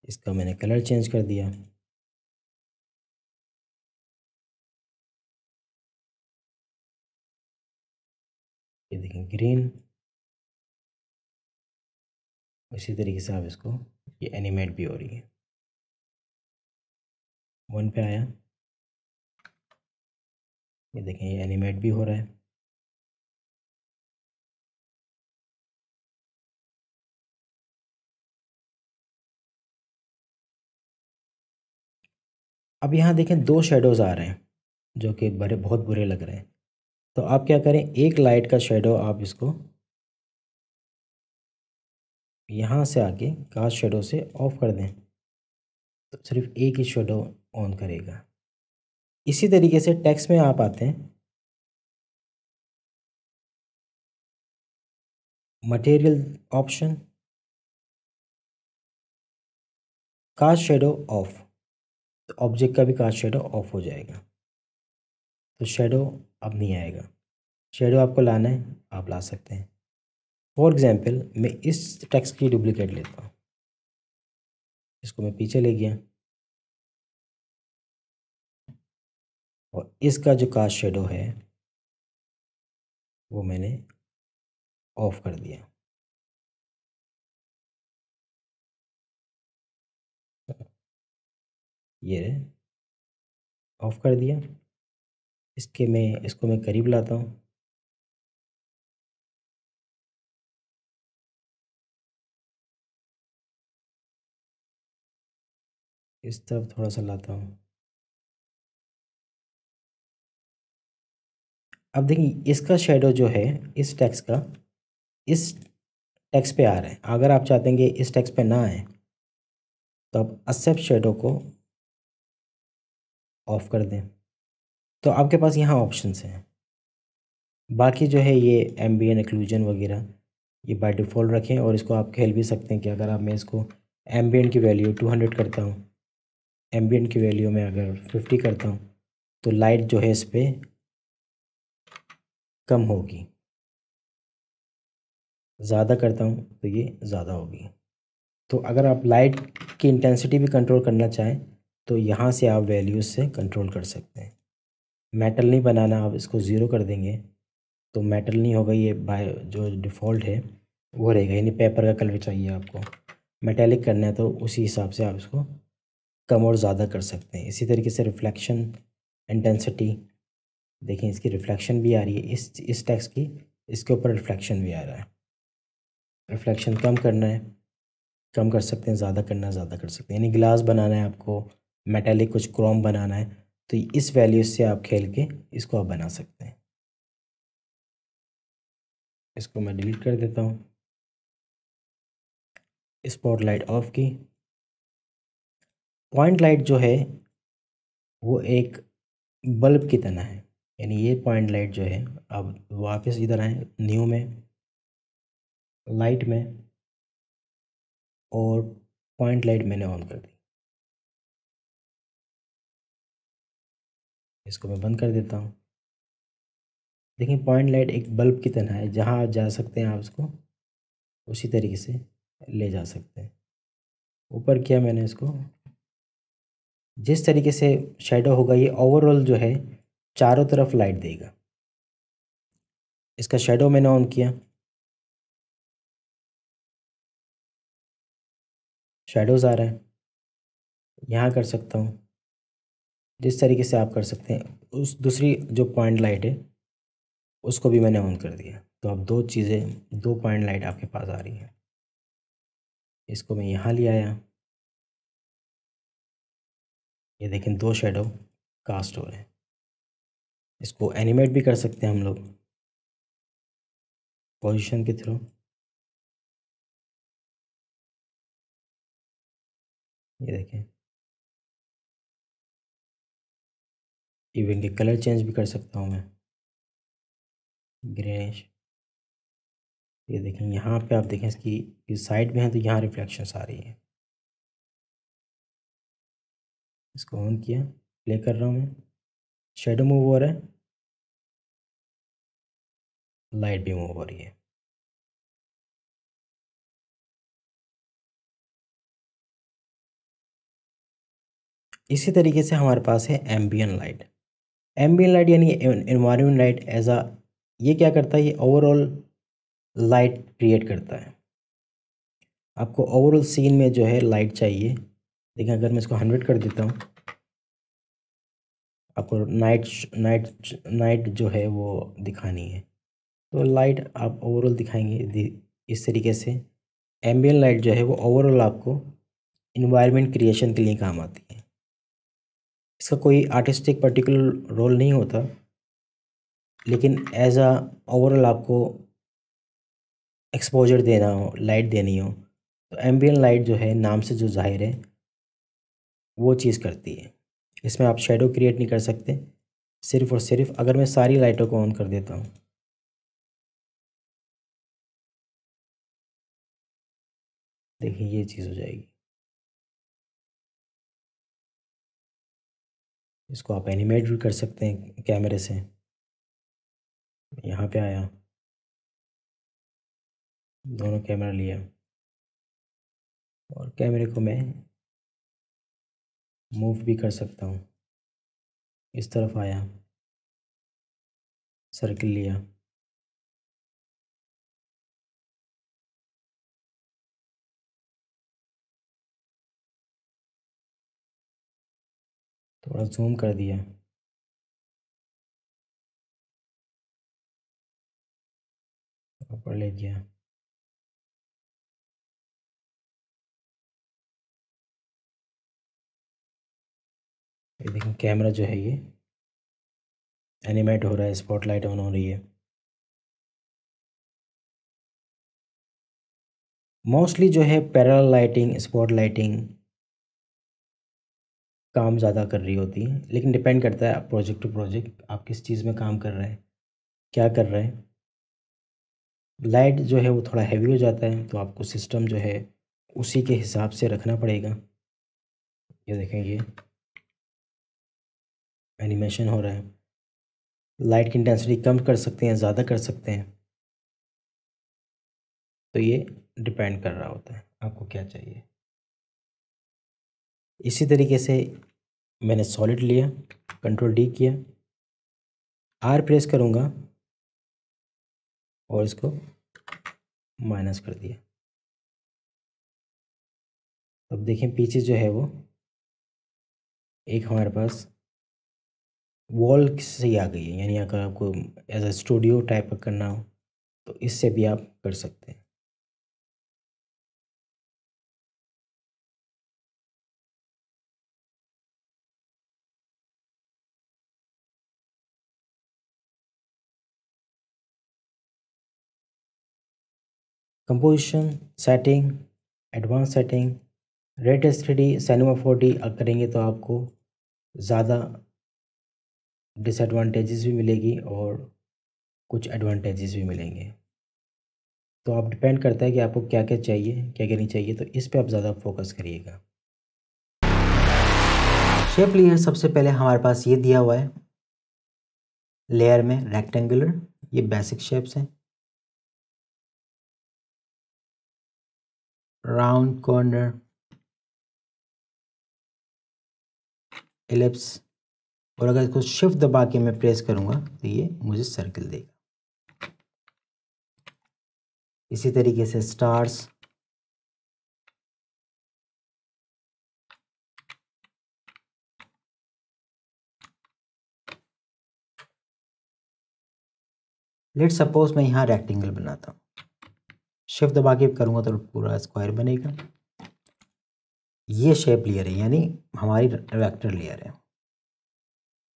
A: इसका मैंने कलर चेंज कर दिया। ये देखें ग्रीन। इसी तरीके से आप इसको, ये एनिमेट भी हो रही है। 1 पे आया, ये देखें ये एनिमेट भी हो रहा है। अब यहाँ देखें 2 शेडोज़ आ रहे हैं जो कि बड़े बहुत बुरे लग रहे हैं। तो आप क्या करें, एक लाइट का शेडो आप इसको यहाँ से आके कास्ट शेडो से ऑफ कर दें, तो सिर्फ एक ही शेडो ऑन करेगा। इसी तरीके से टेक्स्ट में आप आते हैं, material option, cast shadow off, तो ऑब्जेक्ट का भी कास्ट शेडो ऑफ हो जाएगा, तो शेडो अब नहीं आएगा। शेडो आपको लाना है, आप ला सकते हैं। फॉर एग्जांपल मैं इस टेक्स्ट की डुप्लीकेट लेता हूँ, इसको मैं पीछे ले गया और इसका जो कास्ट शेडो है वो मैंने ऑफ कर दिया। ये ऑफ कर दिया। इसको मैं करीब लाता हूँ, इस तरफ थोड़ा सा लाता हूँ। अब देखिए इसका शेडो जो है इस टेक्स्ट का इस टेक्स्ट पे आ रहा है। अगर आप चाहते हैं कि इस टेक्स्ट पे ना आए तो आप एक्सेप्ट शेडो को ऑफ कर दें। तो आपके पास यहाँ ऑप्शंस हैं। बाकी जो है ये एम्बिएंट एक्लूजन वगैरह ये बाय डिफ़ॉल्ट रखें, और इसको आप खेल भी सकते हैं कि अगर आप मैं इसको एम्बिएंट की वैल्यू 200 करता हूँ, एम्बिएंट की वैल्यू में अगर 50 करता हूँ तो लाइट जो है इस पे कम होगी, ज़्यादा करता हूँ तो ये ज़्यादा होगी। तो अगर आप लाइट की इंटेंसिटी भी कंट्रोल करना चाहें तो यहाँ से आप वैल्यूज़ से कंट्रोल कर सकते हैं। मेटल नहीं बनाना, आप इसको ज़ीरो कर देंगे तो मेटल नहीं होगा, ये बाय जो डिफ़ॉल्ट है वो रहेगा, यानी पेपर का कलर चाहिए आपको, मेटेलिक करना है तो उसी हिसाब से आप इसको कम और ज़्यादा कर सकते हैं। इसी तरीके से रिफ्लेक्शन इंटेंसिटी, देखें इसकी रिफ्लेक्शन भी आ रही है, इस टेक्स्ट की इसके ऊपर रिफ्लेक्शन भी आ रहा है। रिफ्लेक्शन कम करना है, कम कर सकते हैं, ज़्यादा करना है, ज़्यादा कर सकते हैं। यानी ग्लास बनाना है आपको, मेटेलिक कुछ क्रोम बनाना है तो इस वैल्यू से आप खेल के इसको आप बना सकते हैं। इसको मैं डिलीट कर देता हूँ। स्पॉटलाइट ऑफ की। पॉइंट लाइट जो है वो एक बल्ब की तरह है, यानी ये पॉइंट लाइट जो है, अब वापस इधर आए न्यू में, लाइट में, और पॉइंट लाइट मैंने ऑन कर दी। इसको मैं बंद कर देता हूँ। देखिए पॉइंट लाइट एक बल्ब की तरह है, जहाँ आप जा सकते हैं आप उसको उसी तरीके से ले जा सकते हैं। ऊपर किया मैंने इसको, जिस तरीके से शेडो होगा ये ओवरऑल जो है चारों तरफ लाइट देगा। इसका शेडो मैंने ऑन किया, शेडोज़ आ रहा है, यहाँ कर सकता हूँ, जिस तरीके से आप कर सकते हैं। उस दूसरी जो पॉइंट लाइट है उसको भी मैंने ऑन कर दिया, तो अब दो चीज़ें, दो पॉइंट लाइट आपके पास आ रही हैं। इसको मैं यहाँ ले आया, ये देखें दो शेडो कास्ट हो रहे हैं। इसको एनिमेट भी कर सकते हैं हम लोग पोजीशन के थ्रू। ये देखें इवन के कलर चेंज भी कर सकता हूँ मैं, ग्रेइश। ये देखें यहाँ पे, आप देखें इसकी इस साइड में है तो यहाँ रिफ्लेक्शंस आ रही हैं। इसको ऑन किया, प्ले कर रहा हूँ मैं, शेडो मूव हो रहा है, लाइट भी मूव हो रही है। इसी तरीके से हमारे पास है एम्बियन लाइट। एम्बियन लाइट यानी एनवायरनमेंट लाइट एज अ, ये क्या करता है, ये ओवरऑल लाइट क्रिएट करता है। आपको ओवरऑल सीन में जो है लाइट चाहिए। देखिए अगर मैं इसको 100 कर देता हूँ, आपको नाइट नाइट नाइट जो है वो दिखानी है, तो लाइट आप ओवरऑल दिखाएंगे इस तरीके से। एम्बियन लाइट जो है वो ओवरऑल आपको इन्वायरमेंट क्रिएशन के लिए काम आती है। इसका कोई आर्टिस्टिक पर्टिकुलर रोल नहीं होता, लेकिन एज अ ओवरऑल आपको एक्सपोजर देना हो, लाइट देनी हो, तो एम्बियन लाइट जो है नाम से जो जाहिर है वो चीज़ करती है। इसमें आप शेडो क्रिएट नहीं कर सकते, सिर्फ़ और सिर्फ अगर मैं सारी लाइटों को ऑन कर देता हूँ, देखिए ये चीज़ हो जाएगी। इसको आप एनिमेट भी कर सकते हैं कैमरे से। यहाँ पे आया, दोनों कैमरा लिया और कैमरे को मैं मूव भी कर सकता हूँ। इस तरफ आया, सर्किल लिया, थोड़ा जूम कर दिया, ऊपर ले गया। ये देखिए कैमरा जो है ये एनिमेट हो रहा है, स्पॉटलाइट ऑन हो रही है। मोस्टली जो है पैरेलल लाइटिंग, स्पॉट लाइटिंग काम ज़्यादा कर रही होती है, लेकिन डिपेंड करता है प्रोजेक्ट टू प्रोजेक्ट आप किस चीज़ में काम कर रहे हैं, क्या कर रहे हैं। लाइट जो है वो थोड़ा हैवी हो जाता है, तो आपको सिस्टम जो है उसी के हिसाब से रखना पड़ेगा। ये देखें, ये एनिमेशन हो रहा है। लाइट की इंटेंसिटी कम कर सकते हैं, ज़्यादा कर सकते हैं, तो ये डिपेंड कर रहा होता है आपको क्या चाहिए। इसी तरीके से मैंने सॉलिड लिया, कंट्रोल डी किया, आर प्रेस करूँगा और इसको माइनस कर दिया। अब देखें पीछे जो है वो एक हमारे पास वॉल से ही आ गई है, यानी अगर आपको एज अ स्टूडियो टाइप का करना हो तो इससे भी आप कर सकते हैं। Composition, setting, advance setting, rate STD, cinema 4D करेंगे तो आपको ज़्यादा डिसएडवांटेजेस भी मिलेगी और कुछ एडवांटेजेस भी मिलेंगे। तो आप डिपेंड करता है कि आपको क्या क्या चाहिए, क्या क्या नहीं चाहिए, तो इस पे आप ज़्यादा फोकस करिएगा। शेप लेयर सबसे पहले हमारे पास ये दिया हुआ है लेयर में रेक्टेंगुलर, ये बेसिक शेप्स हैं। राउंड, कॉर्नर, एलिप्स, और अगर इसको शिफ्ट दबा के मैं प्रेस करूँगा तो ये मुझे सर्कल देगा। इसी तरीके से स्टार्स, लेट सपोज मैं यहाँ रेक्टेंगल बनाता हूँ, शिफ्ट दबा के करूँगा तो पूरा स्क्वायर बनेगा। ये शेप लेयर है, यानी हमारी वेक्टर लेयर है।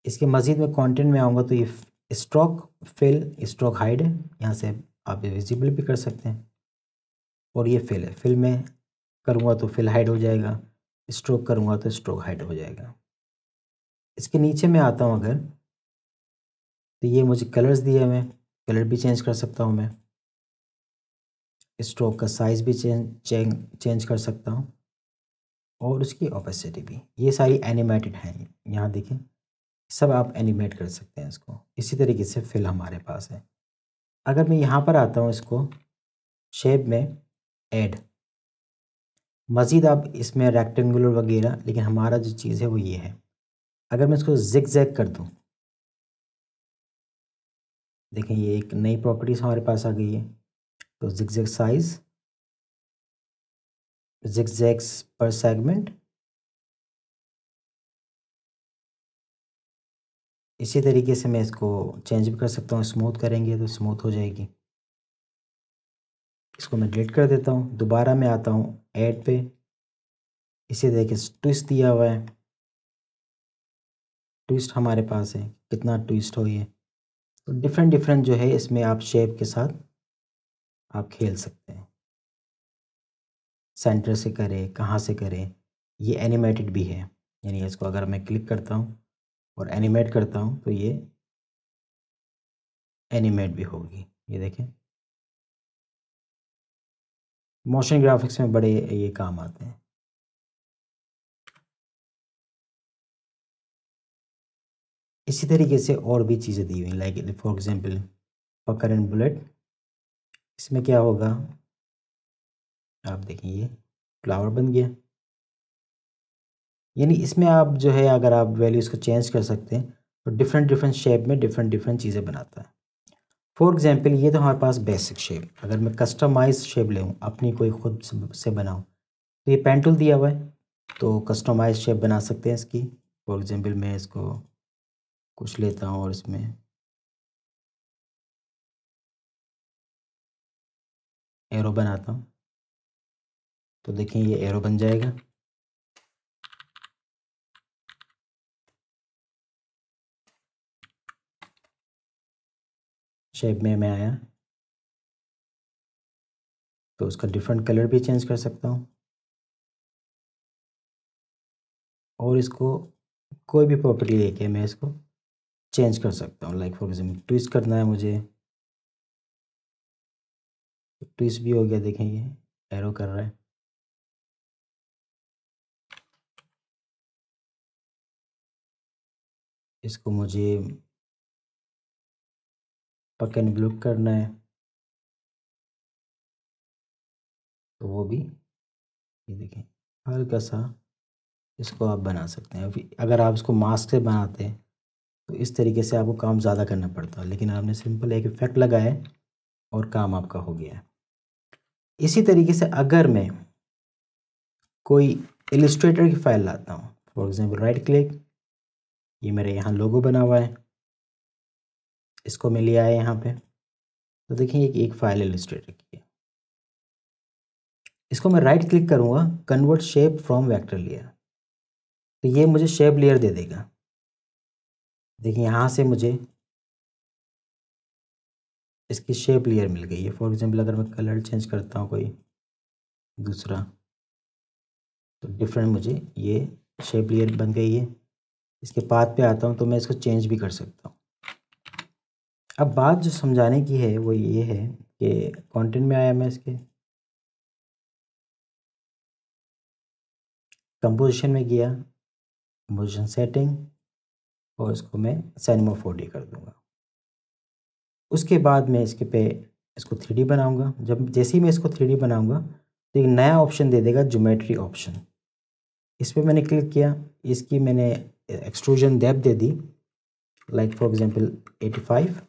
A: इसके मज़ीद में कंटेंट में आऊँगा तो ये स्ट्रोक फिल, स्ट्रोक हाइड है, यहाँ से आप विजिबल भी कर सकते हैं। और ये फिल है, फिल में करूँगा तो फिल हाइड हो जाएगा, स्ट्रोक करूँगा तो स्ट्रोक हाइड हो जाएगा। इसके नीचे मैं आता हूँ अगर, तो ये मुझे कलर्स दिए हुए हैं, कलर भी चेंज कर सकता हूँ मैं, स्ट्रोक का साइज़ भी चेंज कर सकता हूँ, और उसकी ओपेसिटी भी। ये सारी एनिमेटेड हैं, यहाँ देखें, सब आप एनिमेट कर सकते हैं इसको। इसी तरीके से फिल हमारे पास है। अगर मैं यहाँ पर आता हूँ इसको शेप में ऐड, मज़ीद आप इसमें रेक्टेंगुलर वगैरह, लेकिन हमारा जो चीज़ है वो ये है। अगर मैं इसको जिग जैग कर दूँ, देखें ये एक नई प्रॉपर्टीज हमारे पास आ गई है। तो zigzag size, zigzags पर सेगमेंट, इसी तरीके से मैं इसको चेंज भी कर सकता हूँ। स्मूथ करेंगे तो स्मूथ हो जाएगी। इसको मैं डिलीट कर देता हूँ। दोबारा मैं आता हूँ ऐड पे, इसी तरीके से ट्विस्ट दिया हुआ है, ट्विस्ट हमारे पास है, कितना ट्विस्ट हो ये। तो डिफरेंट डिफरेंट जो है इसमें आप शेप के साथ आप खेल सकते हैं, सेंटर से करें, कहाँ से करें। ये एनिमेटेड भी है, यानी इसको अगर मैं क्लिक करता हूँ और एनिमेट करता हूँ तो ये एनिमेट भी होगी। ये देखें, मोशन ग्राफिक्स में बड़े ये काम आते हैं। इसी तरीके से और भी चीज़ें दी हुई, लाइक फॉर एग्जांपल पकड़ एंड बुलेट। इसमें क्या होगा, आप देखें ये फ्लावर बन गया। यानी इसमें आप जो है अगर आप वैल्यूज़ को चेंज कर सकते हैं तो डिफरेंट डिफरेंट शेप में डिफरेंट डिफरेंट चीज़ें बनाता है। फॉर एग्जांपल ये तो हमारे पास बेसिक शेप, अगर मैं कस्टमाइज शेप ले अपनी कोई खुद से बनाऊँ, तो ये पेन टूल दिया हुआ है, तो कस्टमाइज शेप बना सकते हैं इसकी। फॉर एग्जांपल मैं इसको कुछ लेता हूँ और इसमें एरो बनाता हूँ, तो देखें ये एरो बन जाएगा। शेप में मैं आया तो उसका डिफरेंट कलर भी चेंज कर सकता हूँ, और इसको कोई भी प्रॉपर्टी लेके मैं इसको चेंज कर सकता हूँ। लाइक फॉर एग्जाम्पल ट्विस्ट करना है मुझे, तो ट्विस्ट भी हो गया। देखें ये एरो कर रहा है। इसको मुझे पक एंड ब्लू करना है, तो वो भी ये देखें हल्का सा इसको आप बना सकते हैं। अगर आप इसको मास्क से बनाते हैं तो इस तरीके से आपको काम ज़्यादा करना पड़ता है, लेकिन आपने सिंपल एक इफेक्ट लगाया है और काम आपका हो गया है। इसी तरीके से अगर मैं कोई इलिस्ट्रेटर की फ़ाइल लाता हूँ, फॉर एग्जांपल राइट क्लिक, ये मेरे यहाँ लोगो बना हुआ है, इसको मैं ले आया यहाँ पे, तो देखिए एक फ़ाइल इलिस्ट्रेटर की है। इसको मैं राइट क्लिक करूँगा, convert shape from vector layer, तो ये मुझे शेप लेयर दे देगा। देखिए यहाँ से मुझे इसकी शेप लेयर मिल गई है। फॉर एग्जांपल अगर मैं कलर चेंज करता हूँ कोई दूसरा, तो डिफरेंट मुझे ये शेप लेयर बन गई है। इसके पाथ पे आता हूँ तो मैं इसको चेंज भी कर सकता हूँ। अब बात जो समझाने की है वो ये है कि कंटेंट में आया मैं इसके कंपोजिशन में गया, कंपोजिशन सेटिंग, और इसको मैं सिनेमा 4D कर दूंगा। उसके बाद मैं इसके पे इसको 3D बनाऊंगा। जब जैसे ही मैं इसको 3D बनाऊंगा तो एक नया ऑप्शन दे देगा, ज्योमेट्री ऑप्शन। इस पर मैंने क्लिक किया, इसकी मैंने extrusion depth they the, like for example 85,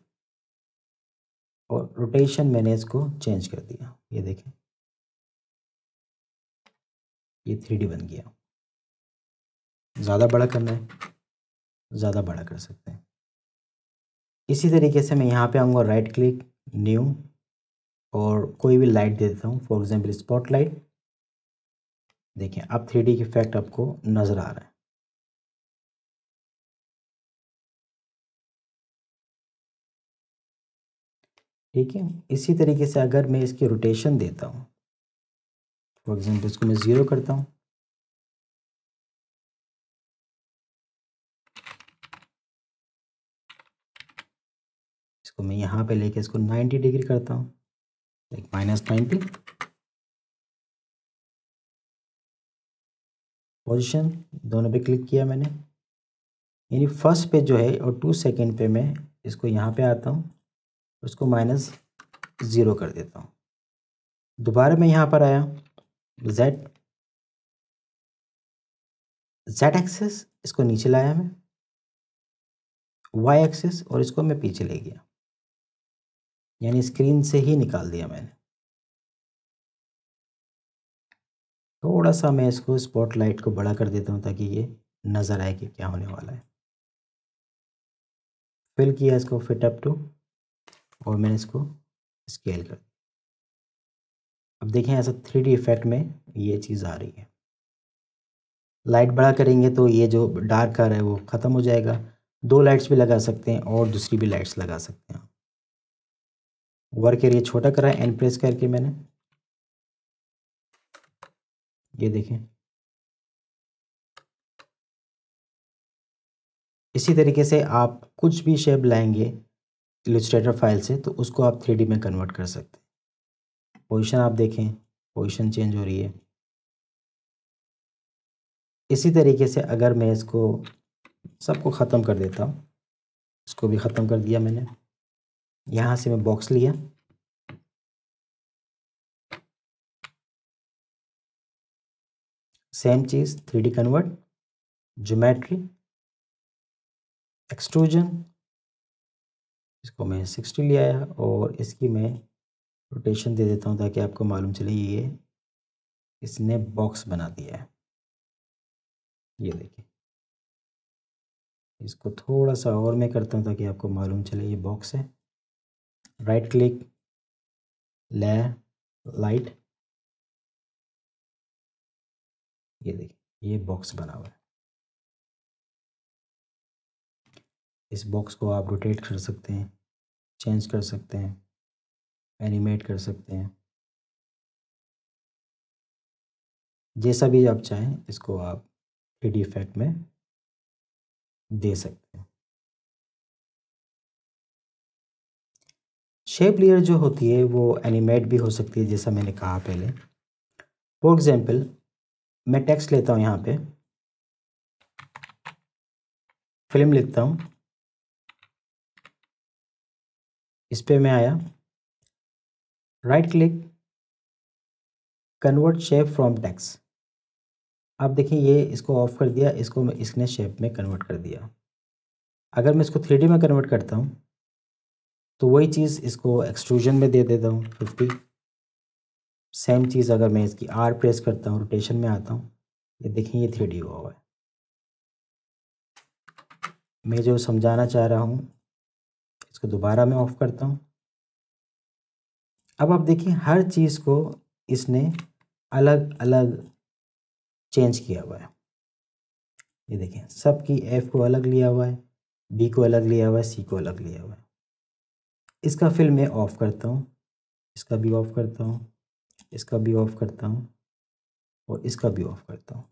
A: और रोटेशन मैंने इसको चेंज कर दिया। ये देखें ये 3D बन गया। ज़्यादा बड़ा करना है, ज़्यादा बड़ा कर सकते हैं। इसी तरीके से मैं यहाँ पे आऊँगा, राइट क्लिक, न्यू, और कोई भी लाइट दे देता हूँ, फॉर एग्जांपल स्पॉट लाइट। देखें अब 3D की इफेक्ट आपको नज़र आ रहा है। ठीक है, इसी तरीके से अगर मैं इसकी रोटेशन देता हूँ, फॉर एग्जांपल इसको मैं 0 करता हूँ, इसको मैं यहाँ पे लेके इसको 90 डिग्री करता हूँ, लाइक -90। पोजीशन दोनों पे क्लिक किया मैंने, यानी फर्स्ट पे जो है और 2 सेकेंड पे मैं इसको यहाँ पे आता हूँ, उसको -0 कर देता हूँ। दोबारा मैं यहाँ पर आया, Z एक्सेस इसको नीचे लाया मैं, Y एक्सेस और इसको मैं पीछे ले गया, यानी स्क्रीन से ही निकाल दिया मैंने। थोड़ा सा मैं इसको स्पॉटलाइट को बड़ा कर देता हूँ ताकि ये नज़र आए कि क्या होने वाला है। फिल किया इसको फिट अप टू, और मैंने इसको स्केल कर दिया। अब देखें ऐसा 3D इफेक्ट में ये चीज़ आ रही है। लाइट बड़ा करेंगे तो ये जो डार्क कलर है वो ख़त्म हो जाएगा। 2 लाइट्स भी लगा सकते हैं और दूसरी भी लाइट्स लगा सकते हैं। वर्क एरिया छोटा करा है एंड प्रेस करके मैंने, ये देखें। इसी तरीके से आप कुछ भी शेप लाएंगे इलस्ट्रेटर फाइल से तो उसको आप 3D में कन्वर्ट कर सकते हैं। पोजीशन आप देखें, पोजीशन चेंज हो रही है। इसी तरीके से अगर मैं इसको सबको ख़त्म कर देता हूँ, इसको भी ख़त्म कर दिया मैंने। यहाँ से मैं बॉक्स लिया, सेम चीज़ 3D कन्वर्ट, ज्योमेट्री, एक्सट्रूजन, इसको मैं 60 ले आया और इसकी मैं रोटेशन दे देता हूँ ताकि आपको मालूम चले ये इसने बॉक्स बना दिया है। ये देखिए, इसको थोड़ा सा और मैं करता हूँ ताकि आपको मालूम चले ये बॉक्स है। राइट क्लिक, लेयर, लाइट, ये देखिए ये बॉक्स बना हुआ है। इस बॉक्स को आप रोटेट कर सकते हैं, चेंज कर सकते हैं, एनिमेट कर सकते हैं, जैसा भी आप चाहें इसको आप 3D इफेक्ट में दे सकते हैं। शेप लेयर जो होती है वो एनिमेट भी हो सकती है, जैसा मैंने कहा पहले। फॉर एग्जांपल मैं टेक्स्ट लेता हूँ, यहाँ पे फिल्म लिखता हूँ, इस पे मैं आया, right click, convert shape from text. आप देखिए ये इसको ऑफ कर दिया, इसको इसने शेप में कन्वर्ट कर दिया। अगर मैं इसको 3D में कन्वर्ट करता हूँ तो वही चीज़ इसको एक्सट्रूजन में दे देता हूँ 50। सेम चीज़ अगर मैं इसकी R प्रेस करता हूँ, रोटेशन में आता हूँ, ये देखिए ये 3D हुआ है। मैं जो समझाना चाह रहा हूँ इसको दोबारा मैं ऑफ करता हूँ। अब आप देखिए हर चीज़ को इसने अलग अलग चेंज किया हुआ है। ये देखिए सबकी F को अलग लिया हुआ है, B को अलग लिया हुआ है, C को अलग लिया हुआ है। इसका फिल मैं ऑफ करता हूँ, इसका भी ऑफ करता हूँ, इसका भी ऑफ करता हूँ और इसका भी ऑफ करता हूँ।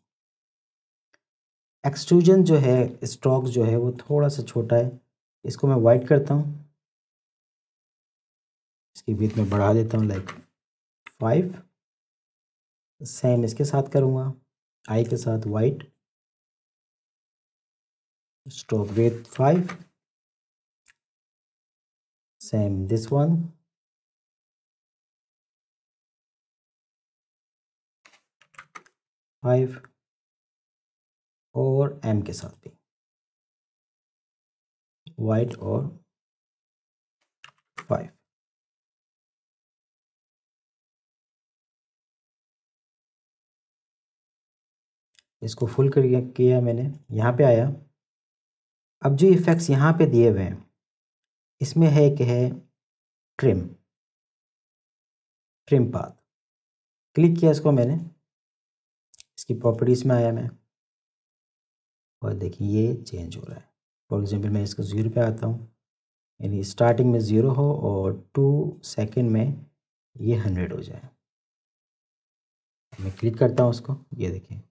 A: एक्सट्रूजन जो है, स्ट्रोक जो है वो थोड़ा सा छोटा है, इसको मैं वाइट करता हूँ, इसकी विड्थ में बढ़ा देता हूँ लाइक 5। सेम इसके साथ करूँगा, आई के साथ white, stroke width 5, same this one, five, और एम के साथ भी वाइट और 5। इसको फुल कर किया मैंने, यहाँ पे आया। अब जो इफेक्ट्स यहाँ पे दिए हुए हैं इसमें है कि है ट्रिम, ट्रिम पाथ। क्लिक किया इसको मैंने, इसकी प्रॉपर्टीज़ में आया मैं और देखिए ये चेंज हो रहा है। फॉर एग्जांपल मैं इसको 0 पे आता हूँ, यानी स्टार्टिंग में 0 हो और 2 सेकंड में ये 100 हो जाए। मैं क्लिक करता हूँ उसको, ये देखिए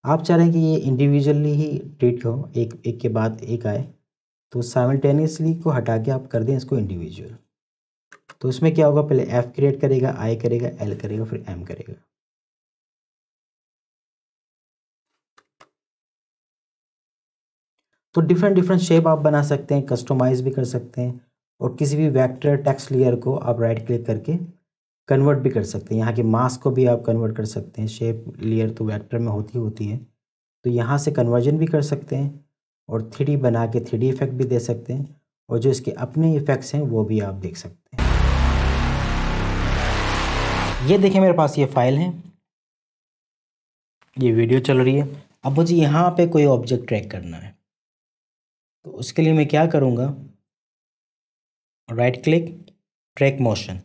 A: आप चाह रहे हैं कि ये इंडिविजुअली ही ट्रीट हो, एक एक के बाद एक आए, तो साइमल्टेनियसली को हटा के आप कर दें इसको इंडिविजुअल। तो इसमें क्या होगा, पहले एफ क्रिएट करेगा, आई करेगा, एल करेगा, फिर एम करेगा। तो डिफरेंट डिफरेंट शेप आप बना सकते हैं, कस्टमाइज भी कर सकते हैं, और किसी भी वेक्टर टेक्स्ट लेयर को आप राइट क्लिक करके कन्वर्ट भी कर सकते हैं। यहाँ के मास्क को भी आप कन्वर्ट कर सकते हैं, शेप लेयर तो वेक्टर में होती है, तो यहाँ से कन्वर्जन भी कर सकते हैं, और 3D बना के 3D इफेक्ट भी दे सकते हैं, और जो इसके अपने इफेक्ट्स हैं वो भी आप देख सकते हैं। ये देखिए मेरे पास ये फाइल है, ये वीडियो चल रही है। अब मुझे यहाँ पे कोई ऑब्जेक्ट ट्रैक करना है, तो उसके लिए मैं क्या करूँगा, राइट क्लिक, ट्रैक मोशन।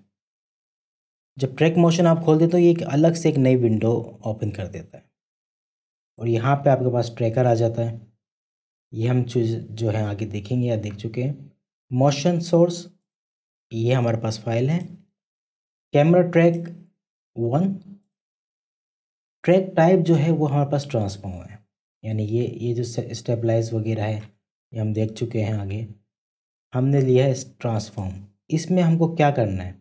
A: जब ट्रैक मोशन आप खोल देते तो ये एक अलग से एक नई विंडो ओपन कर देता है, और यहाँ पे आपके पास ट्रैकर आ जाता है। ये हम चीज़ जो है आगे देखेंगे या देख चुके हैं। मोशन सोर्स, ये हमारे पास फाइल है। कैमरा ट्रैक 1, ट्रैक टाइप जो है वो हमारे पास ट्रांसफॉर्म है, यानी ये जो स्टेबलाइज वगैरह है ये हम देख चुके हैं आगे। हमने लिया है ट्रांसफॉर्म। इसमें हमको क्या करना है,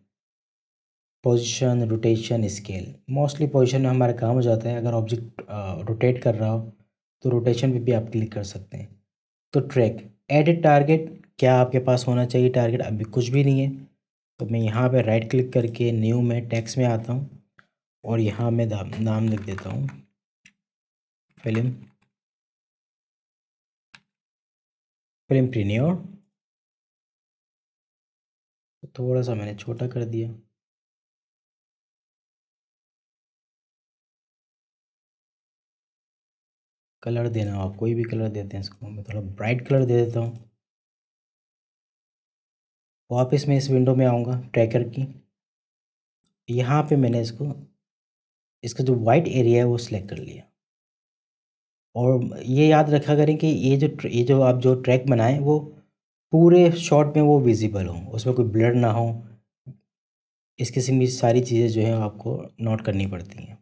A: position, rotation, scale. Mostly position में हमारा काम हो जाता है। अगर ऑब्जेक्ट रोटेट कर रहा हो तो रोटेशन पे भी आप क्लिक कर सकते हैं। तो ट्रैक, एडिट टारगेट, क्या आपके पास होना चाहिए टारगेट, अभी कुछ भी नहीं है, तो मैं यहाँ पे राइट क्लिक करके न्यू में टेक्स्ट में आता हूँ, और यहाँ मैं नाम लिख देता हूँ फिल्म प्रीन्योर। थोड़ा सा मैंने छोटा कर दिया। कलर देना आप कोई भी कलर देते हैं इसको, मैं थोड़ा ब्राइट कलर दे देता हूँ। वापस मैं इस विंडो में आऊँगा ट्रैकर की। यहाँ पे मैंने इसका जो वाइट एरिया है वो सिलेक्ट कर लिया, और ये याद रखा करें कि ये जो आप जो ट्रैक बनाएं वो पूरे शॉट में वो विजिबल हो, उसमें कोई ब्लर ना हो। इस किस्म की सारी चीज़ें जो है आपको नोट करनी पड़ती हैं।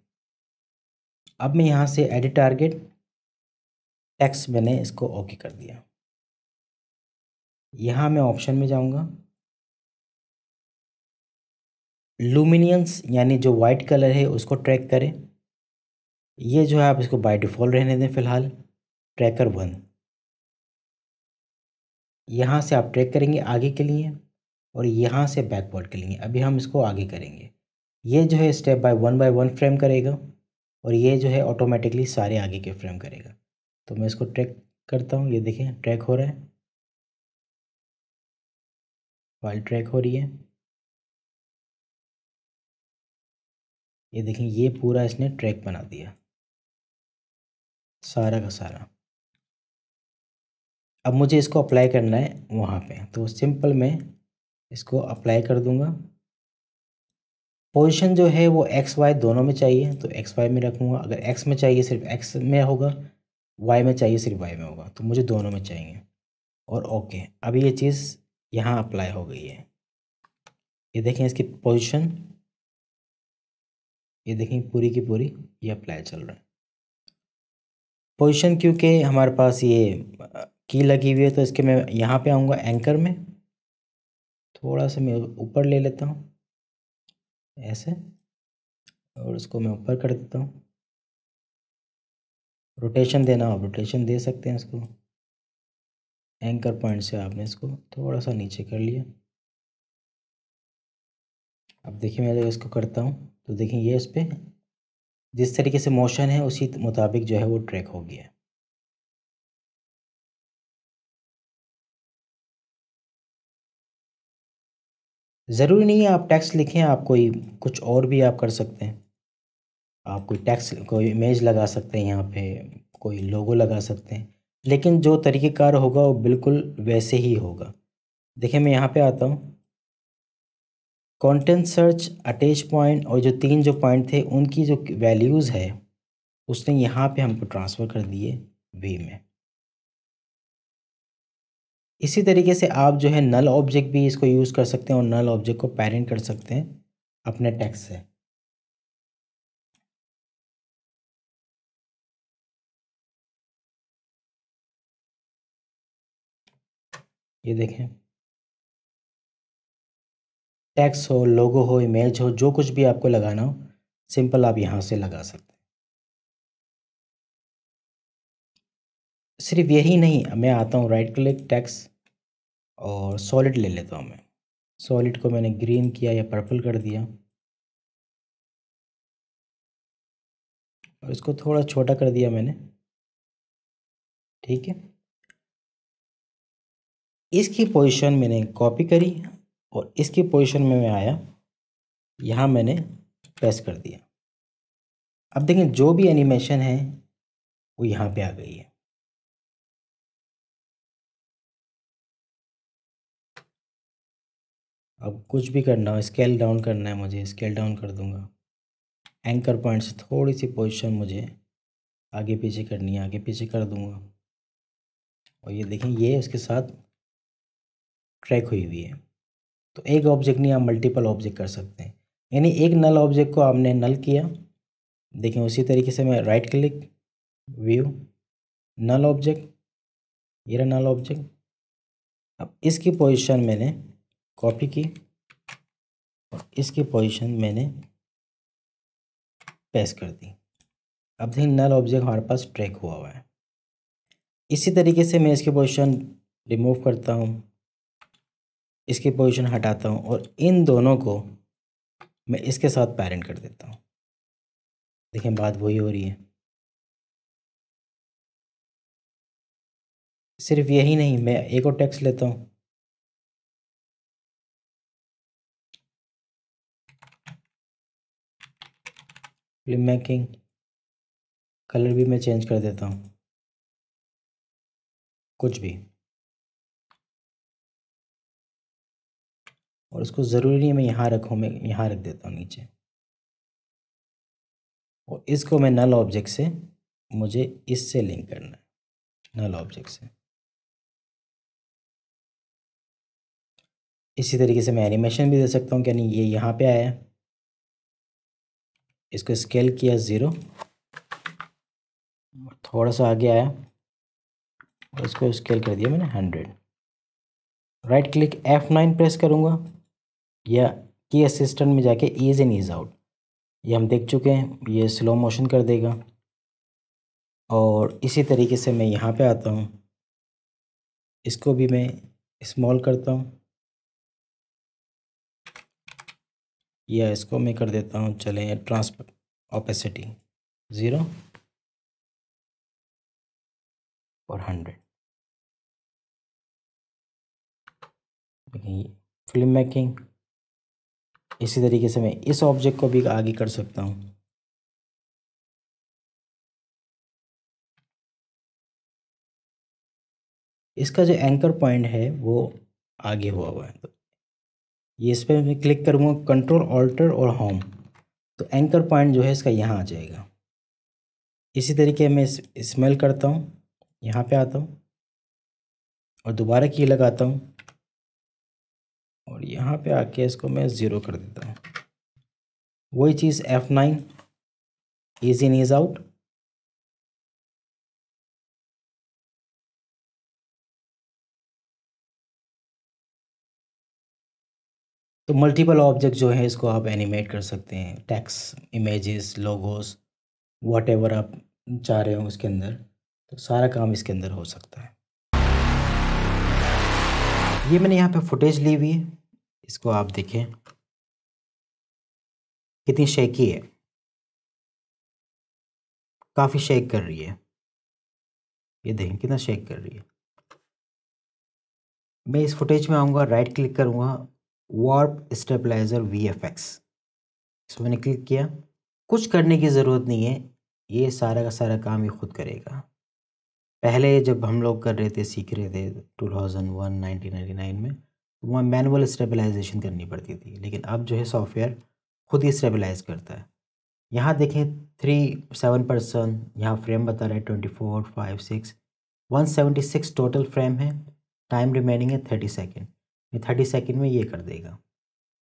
A: अब मैं यहाँ से एडिट टारगेट टेक्स्ट, मैंने इसको ओके कर दिया। यहाँ मैं ऑप्शन में जाऊँगा, लुमिनियंस यानी जो वाइट कलर है उसको ट्रैक करें। ये जो है आप इसको बाय डिफ़ॉल्ट रहने दें फ़िलहाल, ट्रैकर 1। यहाँ से आप ट्रैक करेंगे आगे के लिए, और यहाँ से बैकवर्ड के लिए। अभी हम इसको आगे करेंगे। ये जो है स्टेप बाय वन फ्रेम करेगा, और ये जो है ऑटोमेटिकली सारे आगे के फ्रेम करेगा। तो मैं इसको ट्रैक करता हूँ, ये देखें ट्रैक हो रहा है, फाइल ट्रैक हो रही है। ये देखें ये पूरा इसने ट्रैक बना दिया सारा का सारा। अब मुझे इसको अप्लाई करना है वहाँ पे, तो सिंपल मैं इसको अप्लाई कर दूँगा। पोजीशन जो है वो एक्स वाई दोनों में चाहिए, तो एक्स वाई में रखूँगा। अगर एक्स में चाहिए सिर्फ एक्स में होगा, वाई में चाहिए सिर्फ वाई में होगा, तो मुझे दोनों में चाहिए। और ओके, अभी ये चीज़ यहाँ अप्लाई हो गई है। ये देखें इसकी पोजीशन, ये देखें पूरी की पूरी ये अप्लाई चल रहा है। पोजीशन क्योंकि हमारे पास ये की लगी हुई है, तो इसके मैं यहाँ पे आऊँगा एंकर में, थोड़ा सा मैं ऊपर ले लेता हूँ ऐसे, और इसको मैं ऊपर कर देता हूँ। रोटेशन देना हो रोटेशन दे सकते हैं इसको। एंकर पॉइंट से आपने इसको थोड़ा सा नीचे कर लिया। अब देखिए मैं अगर इसको करता हूँ तो देखिए ये इस पर जिस तरीके से मोशन है उसी मुताबिक जो है वो ट्रैक हो गया है। ज़रूरी नहीं है आप टेक्स्ट लिखें, आप कोई कुछ और भी आप कर सकते हैं। आप कोई टेक्स्ट, कोई इमेज लगा सकते हैं, यहाँ पे कोई लोगो लगा सकते हैं, लेकिन जो तरीक़ेकार होगा वो बिल्कुल वैसे ही होगा। देखिए मैं यहाँ पे आता हूँ, कंटेंट सर्च, अटैच पॉइंट, और जो 3 जो पॉइंट थे उनकी जो वैल्यूज़ है उसने यहाँ पे हमको ट्रांसफ़र कर दिए वे में। इसी तरीके से आप जो है नल ऑब्जेक्ट भी इसको यूज़ कर सकते हैं, और नल ऑब्जेक्ट को पेरेंट कर सकते हैं अपने टेक्स्ट से। ये देखें, टेक्स्ट हो, लोगो हो, इमेज हो, जो कुछ भी आपको लगाना हो सिंपल आप यहाँ से लगा सकते हैं। सिर्फ यही नहीं, मैं आता हूँ राइट क्लिक टेक्स्ट और सॉलिड ले लेता हूँ मैं। सॉलिड को मैंने ग्रीन किया या पर्पल कर दिया और इसको थोड़ा छोटा कर दिया मैंने, ठीक है। इसकी पोजीशन मैंने कॉपी करी और इसकी पोजीशन में मैं आया, यहाँ मैंने प्रेस कर दिया। अब देखें जो भी एनिमेशन है वो यहाँ पे आ गई है। अब कुछ भी करना हो, स्केल डाउन करना है मुझे, स्केल डाउन कर दूंगा। एंकर पॉइंट से थोड़ी सी पोजीशन मुझे आगे पीछे करनी है, आगे पीछे कर दूंगा और ये देखें ये उसके साथ ट्रैक हुई हुई है। तो एक ऑब्जेक्ट नहीं, आप मल्टीपल ऑब्जेक्ट कर सकते हैं। यानी एक नल ऑब्जेक्ट को आपने नल किया, देखें उसी तरीके से मैं राइट क्लिक, व्यू, नल ऑब्जेक्ट, ये रहा नल ऑब्जेक्ट। अब इसकी पोजीशन मैंने कॉपी की और इसकी पोजीशन मैंने पेस्ट कर दी। अब देखिए नल ऑब्जेक्ट हमारे पास ट्रैक हुआ है। इसी तरीके से मैं इसकी पोजीशन रिमूव करता हूँ, इसकी पोजीशन हटाता हूँ और इन दोनों को मैं इसके साथ पैरेंट कर देता हूँ। देखें बात वही हो रही है। सिर्फ यही नहीं, मैं एक और टेक्स्ट लेता हूँ, फिल्म मेकिंग, कलर भी मैं चेंज कर देता हूँ, कुछ भी, और उसको ज़रूरी नहीं मैं यहाँ रखूँ, मैं यहाँ रख देता हूँ नीचे। और इसको मैं नल ऑब्जेक्ट से, मुझे इससे लिंक करना है, नल ऑब्जेक्ट से। इसी तरीके से मैं एनिमेशन भी दे सकता हूँ, यानी ये यहाँ पे आया, इसको स्केल किया 0, थोड़ा सा आगे आया और इसको स्केल कर दिया मैंने 100। राइट क्लिक F9 प्रेस करूँगा या की असिस्टेंट में जाके ईज़ इन ईज़ आउट, ये हम देख चुके हैं, ये स्लो मोशन कर देगा। और इसी तरीके से मैं यहाँ पे आता हूँ, इसको भी मैं स्मॉल करता हूँ या इसको मैं कर देता हूँ, चलें ट्रांसफर ओपेसिटी 0 और 100। देखिए फिल्म मेकिंग, इसी तरीके से मैं इस ऑब्जेक्ट को भी आगे कर सकता हूँ। इसका जो एंकर पॉइंट है वो आगे हुआ है, तो ये इस पर मैं क्लिक करूँगा, कंट्रोल ऑल्टर और होम, तो एंकर पॉइंट जो है इसका यहाँ आ जाएगा। इसी तरीके मैं स्मेल करता हूँ, यहाँ पे आता हूँ और दोबारा की लगाता हूँ और यहाँ पे आके इसको मैं 0 कर देता हूँ। वही चीज़ F9 ईज़ इन ईज़ आउट, तो मल्टीपल ऑब्जेक्ट जो है इसको आप एनिमेट कर सकते हैं, टेक्स्ट, इमेजेस, लोगोस, व्हाटएवर आप चाह रहे हो उसके अंदर, तो सारा काम इसके अंदर हो सकता है। ये मैंने यहाँ पे फुटेज ली हुई है, इसको आप देखें कितनी शेकी है, काफ़ी शेक कर रही है, ये देखें कितना शेक कर रही है। मैं इस फुटेज में आऊँगा, राइट क्लिक करूँगा, वार्प स्टेबलाइजर VFX, इसको मैंने क्लिक किया। कुछ करने की ज़रूरत नहीं है, ये सारा का सारा काम ये खुद करेगा। पहले जब हम लोग कर रहे थे, सीख रहे थे 2001 1999 में, वहाँ मैनुअल स्टेबलाइजेशन करनी पड़ती थी, लेकिन अब जो है सॉफ्टवेयर खुद ही स्टेबलाइज करता है। यहाँ देखें 3-7%, यहाँ फ्रेम बता रहा है 24, 5, 6, 176 टोटल फ्रेम है, टाइम रिमेनिंग है 30 सेकेंड, ये 30 सेकेंड में ये कर देगा।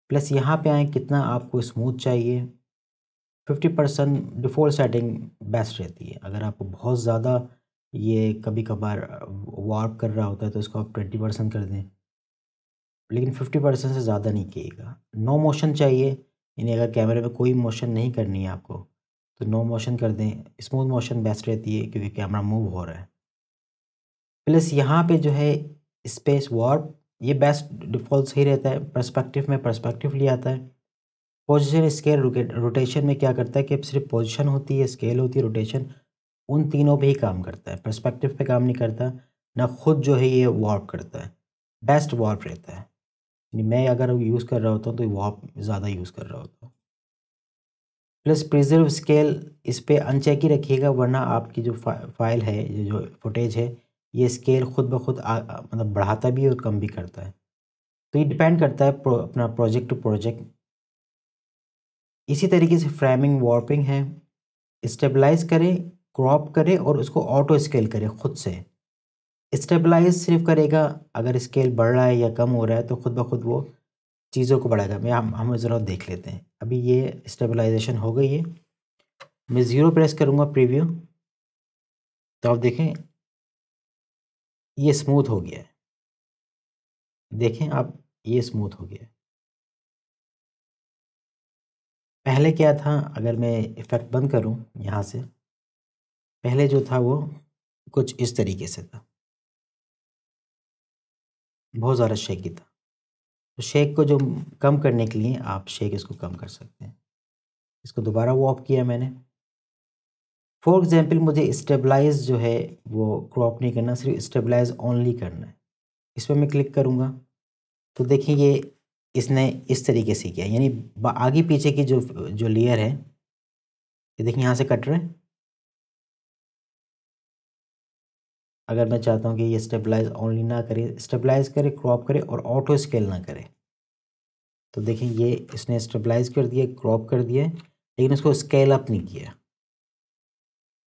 A: प्लस यहाँ पे आए कितना आपको स्मूथ चाहिए, 50% डिफ़ॉल्ट सेटिंग बेस्ट रहती है। अगर आपको बहुत ज़्यादा ये कभी कभार वार्प कर रहा होता है तो इसको आप 20% कर दें, लेकिन 50% से ज़्यादा नहीं किएगा। नो मोशन चाहिए, यानी अगर कैमरे में कोई मोशन नहीं करनी है आपको तो नो मोशन कर दें। स्मूथ मोशन बेस्ट रहती है क्योंकि कैमरा मूव हो रहा है। प्लस यहाँ पे जो है स्पेस वार्प, ये बेस्ट डिफ़ॉल्ट सही रहता है। पर्सपेक्टिव में पर्सपेक्टिव ले आता है। पोजीशन स्केल रोटेशन में क्या करता है कि सिर्फ पोजीशन होती है, स्केल होती है, रोटेशन उन तीनों पे ही काम करता है। पर्सपेक्टिव पे काम नहीं करता, ना खुद जो है ये वार्प करता है। बेस्ट वार्प रहता है। मैं अगर यूज़ कर रहा होता हूँ तो वार्प ज़्यादा यूज़ कर रहा होता हूँ। प्लस प्रिजर्व स्केल इस पे अनचेक ही रखिएगा, वरना आपकी जो फाइल है, ये जो फुटेज है, ये स्केल खुद ब खुद मतलब बढ़ाता भी है और कम भी करता है। तो ये डिपेंड करता है अपना प्रोजेक्ट टू प्रोजेक्ट। इसी तरीके से फ्रेमिंग वार्पिंग है, स्टेबलाइज करें, क्रॉप करें और उसको ऑटो स्केल करें खुद से। स्टेबलाइज सिर्फ करेगा अगर स्केल बढ़ रहा है या कम हो रहा है तो खुद ब खुद वो चीज़ों को बढ़ाएगा। हम ज़रा देख लेते हैं। अभी ये स्टेबलाइजेशन हो गई है, मैं 0 प्रेस करूँगा प्रीव्यू, तो आप देखें ये स्मूथ हो गया है। देखें आप, ये स्मूथ हो गया है। पहले क्या था, अगर मैं इफ़ेक्ट बंद करूँ यहाँ से, पहले जो था वो कुछ इस तरीके से था, बहुत ज़्यादा शेकी था। तो शेक को जो कम करने के लिए आप शेक इसको कम कर सकते हैं। इसको दोबारा वॉप किया मैंने। फॉर एग्जांपल मुझे स्टेबलाइज जो है वो क्रॉप नहीं करना, सिर्फ स्टेबलाइज ओनली करना है। इस पर मैं क्लिक करूँगा तो देखिए ये इसने इस तरीके से किया, यानी आगे पीछे की जो जो लेयर है, ये देखिए यहाँ से कट रहा है। अगर मैं चाहता हूँ कि ये स्टेबलाइज ओनली ना करे, स्टेबलाइज करे, क्रॉप करे और ऑटो स्केल ना करे, तो देखिए ये इसने स्टेबलाइज कर दिया, क्रॉप कर दिया, लेकिन उसको स्केल अप नहीं किया।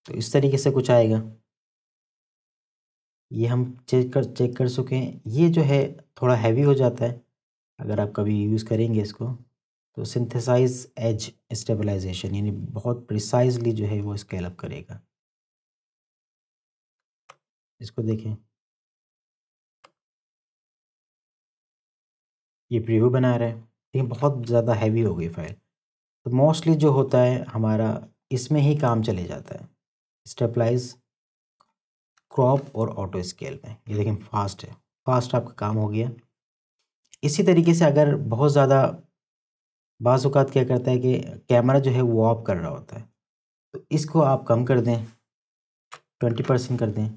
A: तो इस तरीके से कुछ आएगा। ये हम चेक कर चुके हैं। ये जो है थोड़ा हैवी हो जाता है अगर आप कभी यूज़ करेंगे इसको। तो सिंथेसाइज एज स्टेबलाइजेशन, यानी बहुत प्रिसाइजली जो है वो स्केल अप करेगा। इसको देखें, ये प्रीव्यू बना रहा है, लेकिन बहुत ज़्यादा हैवी हो गई फाइल। तो मोस्टली जो होता है हमारा इसमें ही काम चले जाता है, स्टेबलाइज, क्रॉप और ऑटो स्केल में। ये देखें फास्ट है, फास्ट आपका काम हो गया। इसी तरीके से अगर बहुत ज़्यादा, बाज़ औक़ात क्या करता है कि कैमरा जो है वो ऑफ कर रहा होता है, तो इसको आप कम कर दें, 20% कर दें।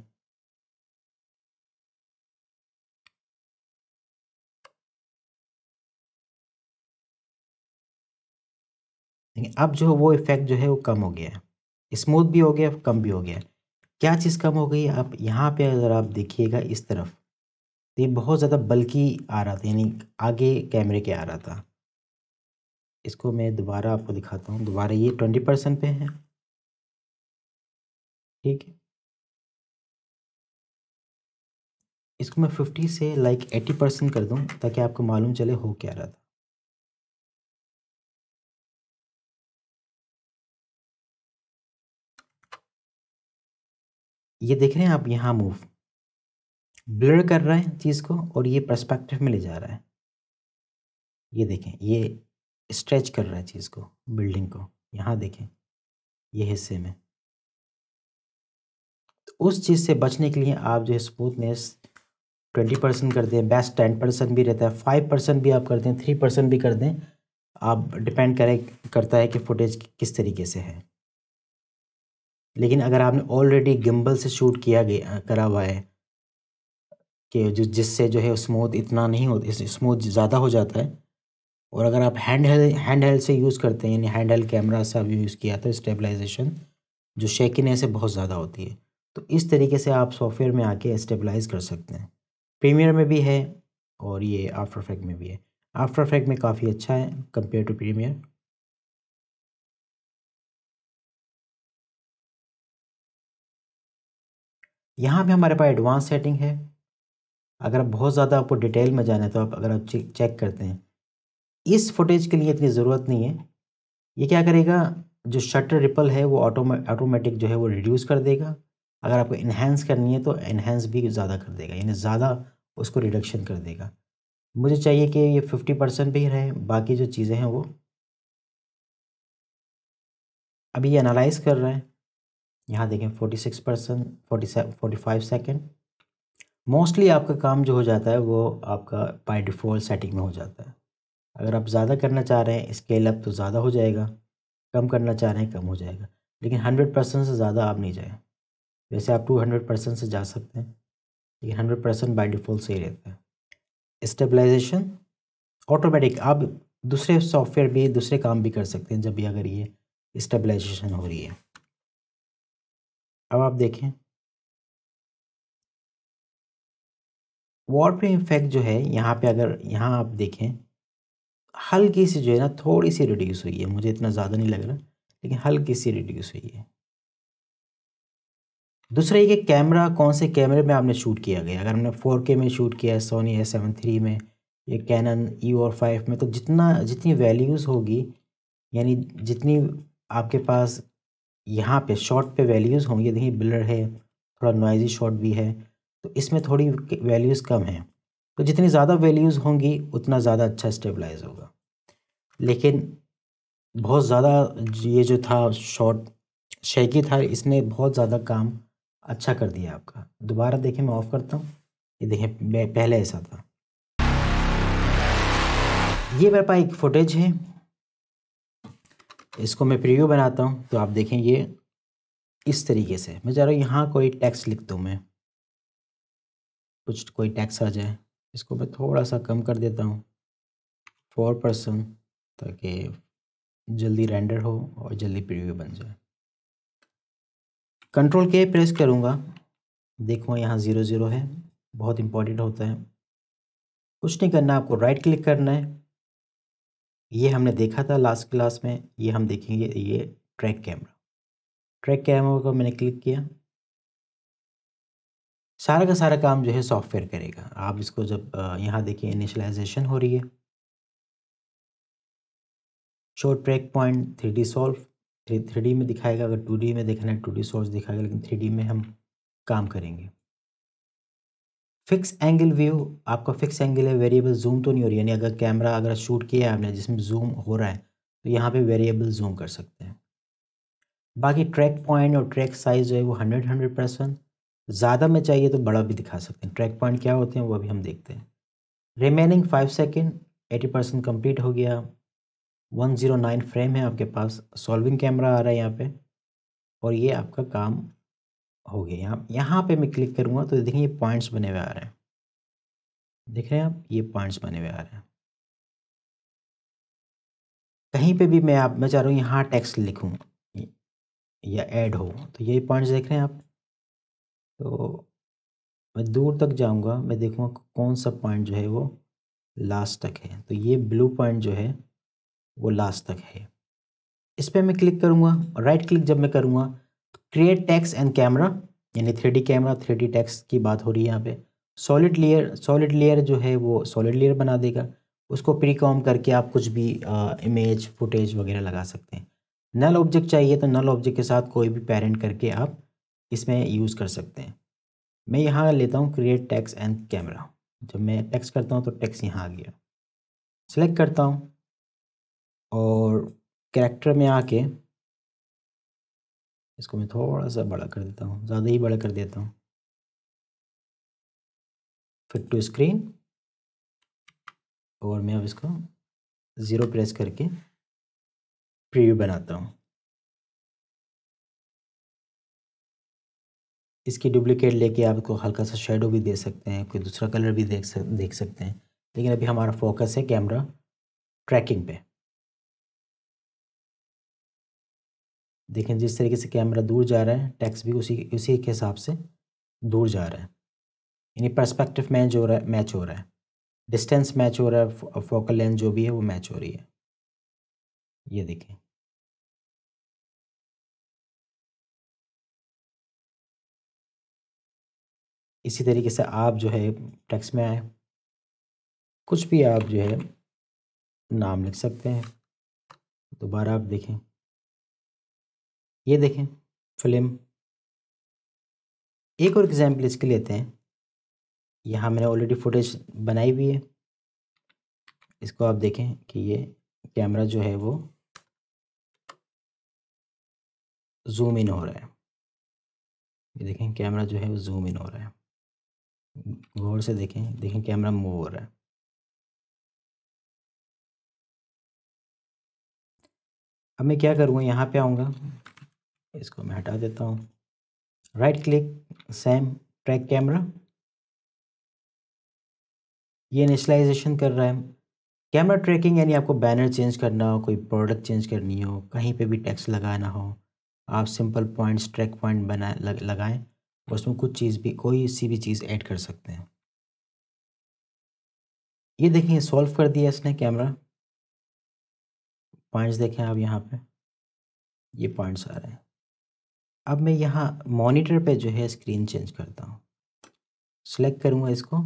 A: देखिए अब जो वो इफ़ेक्ट जो है वो कम हो गया है, स्मूथ भी हो गया, कम भी हो गया है। क्या चीज़ कम हो गई? आप यहाँ पे अगर आप देखिएगा इस तरफ, तो ये बहुत ज़्यादा बल्की आ रहा था, यानी आगे कैमरे के आ रहा था। इसको मैं दोबारा आपको दिखाता हूँ। दोबारा ये 20% पे है, ठीक है। इसको मैं 50 से लाइक 80% कर दूँ ताकि आपको मालूम चले हो क्या रहा था। ये देख रहे हैं आप, यहाँ मूव ब्लर कर रहा है चीज़ को और ये पर्सपेक्टिव में ले जा रहा है। ये देखें, ये स्ट्रेच कर रहा है चीज़ को, बिल्डिंग को। यहाँ देखें, ये हिस्से में। तो उस चीज़ से बचने के लिए आप जो है स्मूथनेस 20% कर दें, बेस्ट 10% भी रहता है, 5% भी आप कर दें, 3% भी कर दें। आप डिपेंड करता है कि फुटेज किस तरीके से है। लेकिन अगर आपने ऑलरेडी गिम्बल से शूट करा हुआ है कि जिससे जो है स्मूथ इतना नहीं हो, स्मूथ ज़्यादा हो जाता है। और अगर आप हैंड हेल्ड से यूज़ करते हैं, यानी हैंड हेल्ड कैमरा से आप यूज़ किया तो स्टेबलाइजेशन जो शेकिनेस है बहुत ज़्यादा होती है। तो इस तरीके से आप सॉफ्टवेयर में आके स्टेबलाइज कर सकते हैं। प्रीमियर में भी है और ये आफ्टर इफेक्ट में भी है। आफ्टर इफेक्ट में काफ़ी अच्छा है कंपेयर टू प्रीमियर। यहाँ पे हमारे पास एडवांस सेटिंग है। अगर आप बहुत ज़्यादा आपको डिटेल में जाना है तो अगर आप चेक करते हैं, इस फुटेज के लिए इतनी ज़रूरत नहीं है। ये क्या करेगा, जो शटर रिपल है वो ऑटोमेटिक जो है वो रिड्यूस कर देगा। अगर आपको इन्हेंस करनी है तो इन्हेंस भी ज़्यादा कर देगा, यानी ज़्यादा उसको रिडक्शन कर देगा। मुझे चाहिए कि ये 50% भी रहे, बाकी जो चीज़ें हैं वो अभी ये एनालाइज कर रहे हैं। यहाँ देखें 46%, 45 सेकेंड। मोस्टली आपका काम जो हो जाता है वो आपका बाय डिफ़ॉल्ट सेटिंग में हो जाता है। अगर आप ज़्यादा करना चाह रहे हैं स्केल अप तो ज़्यादा हो जाएगा, कम करना चाह रहे हैं कम हो जाएगा, लेकिन 100% से ज़्यादा आप नहीं जाएँ। वैसे आप 200% से जा सकते हैं, लेकिन 100% बाय डिफ़ॉल्ट सही रहता है। स्टेबलाइजेशन ऑटोमेटिक, आप दूसरे सॉफ्टवेयर भी दूसरे काम भी कर सकते हैं जब भी अगर ये स्टेबलाइजेशन हो रही है। अब आप देखें वार्पिंग इफेक्ट जो है यहाँ पे, अगर यहाँ आप देखें हल्की सी जो है ना थोड़ी सी रिड्यूस हुई है, मुझे इतना ज़्यादा नहीं लग रहा, लेकिन हल्की सी रिड्यूस हुई है। दूसरा ये कि कैमरा कौन से कैमरे में आपने शूट किया गया। अगर हमने 4K में शूट किया है सोनी A7 III में या कैनन EOS 5 में, तो जितनी वैल्यूज़ होगी, यानी जितनी आपके पास यहाँ पे शॉट पे वैल्यूज़ होंगी, देखिए ब्लर है, थोड़ा नॉइजी शॉट भी है, तो इसमें थोड़ी वैल्यूज़ कम हैं। तो जितनी ज़्यादा वैल्यूज़ होंगी उतना ज़्यादा अच्छा स्टेबलाइज होगा। लेकिन बहुत ज़्यादा ये जो था शॉट शेकी था, इसने बहुत ज़्यादा काम अच्छा कर दिया आपका। दोबारा देखें, मैं ऑफ़ करता हूँ, ये देखें पहले ऐसा था। ये मेरे पास एक फुटेज है, इसको मैं प्रीव्यू बनाता हूँ तो आप देखें ये इस तरीके से। मैं चाह रहा हूँ यहाँ कोई टेक्स्ट लिख दूँ, मैं कुछ कोई टेक्स्ट आ जाए, इसको मैं थोड़ा सा कम कर देता हूँ 4%, ताकि जल्दी रेंडर हो और जल्दी प्रीव्यू बन जाए। कंट्रोल के प्रेस करूँगा, देखो यहाँ 0 है, बहुत इंपॉर्टेंट होता है। कुछ नहीं करना, आपको राइट क्लिक करना है। ये हमने देखा था लास्ट क्लास में, ये हम देखेंगे, ये ट्रैक कैमरा को मैंने क्लिक किया। सारा का सारा काम जो है सॉफ्टवेयर करेगा। आप इसको जब यहाँ देखिए इनिशियलाइजेशन हो रही है, show track point 3D solve 3D में दिखाएगा। अगर 2D में देखना है 2D सोर्स दिखाएगा, लेकिन 3D में हम काम करेंगे। फिक्स एंगल व्यू, आपका फिक्स एंगल है, वेरिएबल जूम तो नहीं हो रही, यानी अगर कैमरा अगर शूट किया है आपने जिसमें जूम हो रहा है तो यहाँ पे वेरिएबल जूम कर सकते हैं। बाकी ट्रैक पॉइंट और ट्रैक साइज जो है वो 100%। ज़्यादा में चाहिए तो बड़ा भी दिखा सकते हैं। ट्रैक पॉइंट क्या होते हैं वो अभी हम देखते हैं। रिमेनिंग 5 सेकेंड, 80% कंप्लीट हो गया। 109 फ्रेम है आपके पास, सॉल्विंग कैमरा आ रहा है यहाँ पे, और ये आपका काम हो गया। यहाँ पे मैं क्लिक करूँगा तो देखिए ये पॉइंट्स बने हुए आ रहे हैं, देख रहे हैं आप, ये पॉइंट्स बने हुए आ रहे हैं। कहीं पे भी मैं चाह रहा हूँ यहाँ टेक्स्ट लिखूँ या ऐड हो, तो ये पॉइंट्स देख रहे हैं आप। तो मैं दूर तक जाऊँगा, मैं देखूँगा कौन सा पॉइंट जो है वो लास्ट तक है। तो ये ब्लू पॉइंट जो है वो लास्ट तक है। इस पे मैं क्लिक करूँगा, राइट क्लिक जब मैं करूँगा तो क्रिएट टेक्स्ट एंड कैमरा, यानी 3D कैमरा 3D टेक्स्ट की बात हो रही है यहाँ पे। सॉलिड लेयर जो है वो सॉलिड लेयर बना देगा। उसको प्रीकॉम करके आप कुछ भी इमेज फुटेज वगैरह लगा सकते हैं। नल ऑब्जेक्ट चाहिए तो नल ऑब्जेक्ट के साथ कोई भी पेरेंट करके आप इसमें यूज़ कर सकते हैं। मैं यहाँ लेता हूँ क्रिएट टेक्स्ट एंड कैमरा। जब मैं टेक्स्ट करता हूँ तो टेक्स्ट यहाँ आ गया, सेलेक्ट करता हूँ और कैरेक्टर में आके इसको मैं थोड़ा सा बड़ा कर देता हूँ, ज़्यादा ही बड़ा कर देता हूँ। फिट टू स्क्रीन, और मैं अब इसको 0 प्रेस करके प्रीव्यू बनाता हूँ। इसकी डुप्लीकेट लेके आप इसको हल्का सा शेडो भी दे सकते हैं, कोई दूसरा कलर भी देख सकते हैं, लेकिन अभी हमारा फोकस है कैमरा ट्रैकिंग पे। देखें जिस तरीके से कैमरा दूर जा रहा है, टेक्स्ट भी उसी के हिसाब से दूर जा रहा है, यानी पर्सपेक्टिव मैच हो रहा है, डिस्टेंस मैच हो रहा है, फोकल लेंथ जो भी है वो मैच हो रही है। ये देखें, इसी तरीके से आप जो है टेक्स्ट में आए, कुछ भी आप जो है नाम लिख सकते हैं। दोबारा आप देखें, ये देखें फिल्म। एक और एग्जाम्पल इसके लेते हैं। यहाँ मैंने ऑलरेडी फुटेज बनाई हुई है, इसको आप देखें कि ये कैमरा जो है वो जूम इन हो रहा है। ये देखें कैमरा जो है वो जूम इन हो रहा है, गौर से देखें, देखें कैमरा मूव हो रहा है। अब मैं क्या करूँगा, यहाँ पे आऊँगा, इसको मैं हटा देता हूँ, right click, same track camera, ये इनिशियलाइजेशन कर रहा है। कैमरा ट्रैकिंग यानी आपको बैनर चेंज करना हो, कोई प्रोडक्ट चेंज करनी हो, कहीं पे भी टेक्स्ट लगाना हो, आप सिंपल पॉइंट्स ट्रैक पॉइंट लगाएं और उसमें कुछ चीज़ भी, कोई सी भी चीज़ ऐड कर सकते हैं। ये देखिए सॉल्व कर दिया इसने कैमरा, पॉइंट्स देखें आप यहाँ पे, ये पॉइंट्स आ रहे हैं। अब मैं यहाँ मॉनिटर पे जो है स्क्रीन चेंज करता हूँ, सेलेक्ट करूँगा इसको,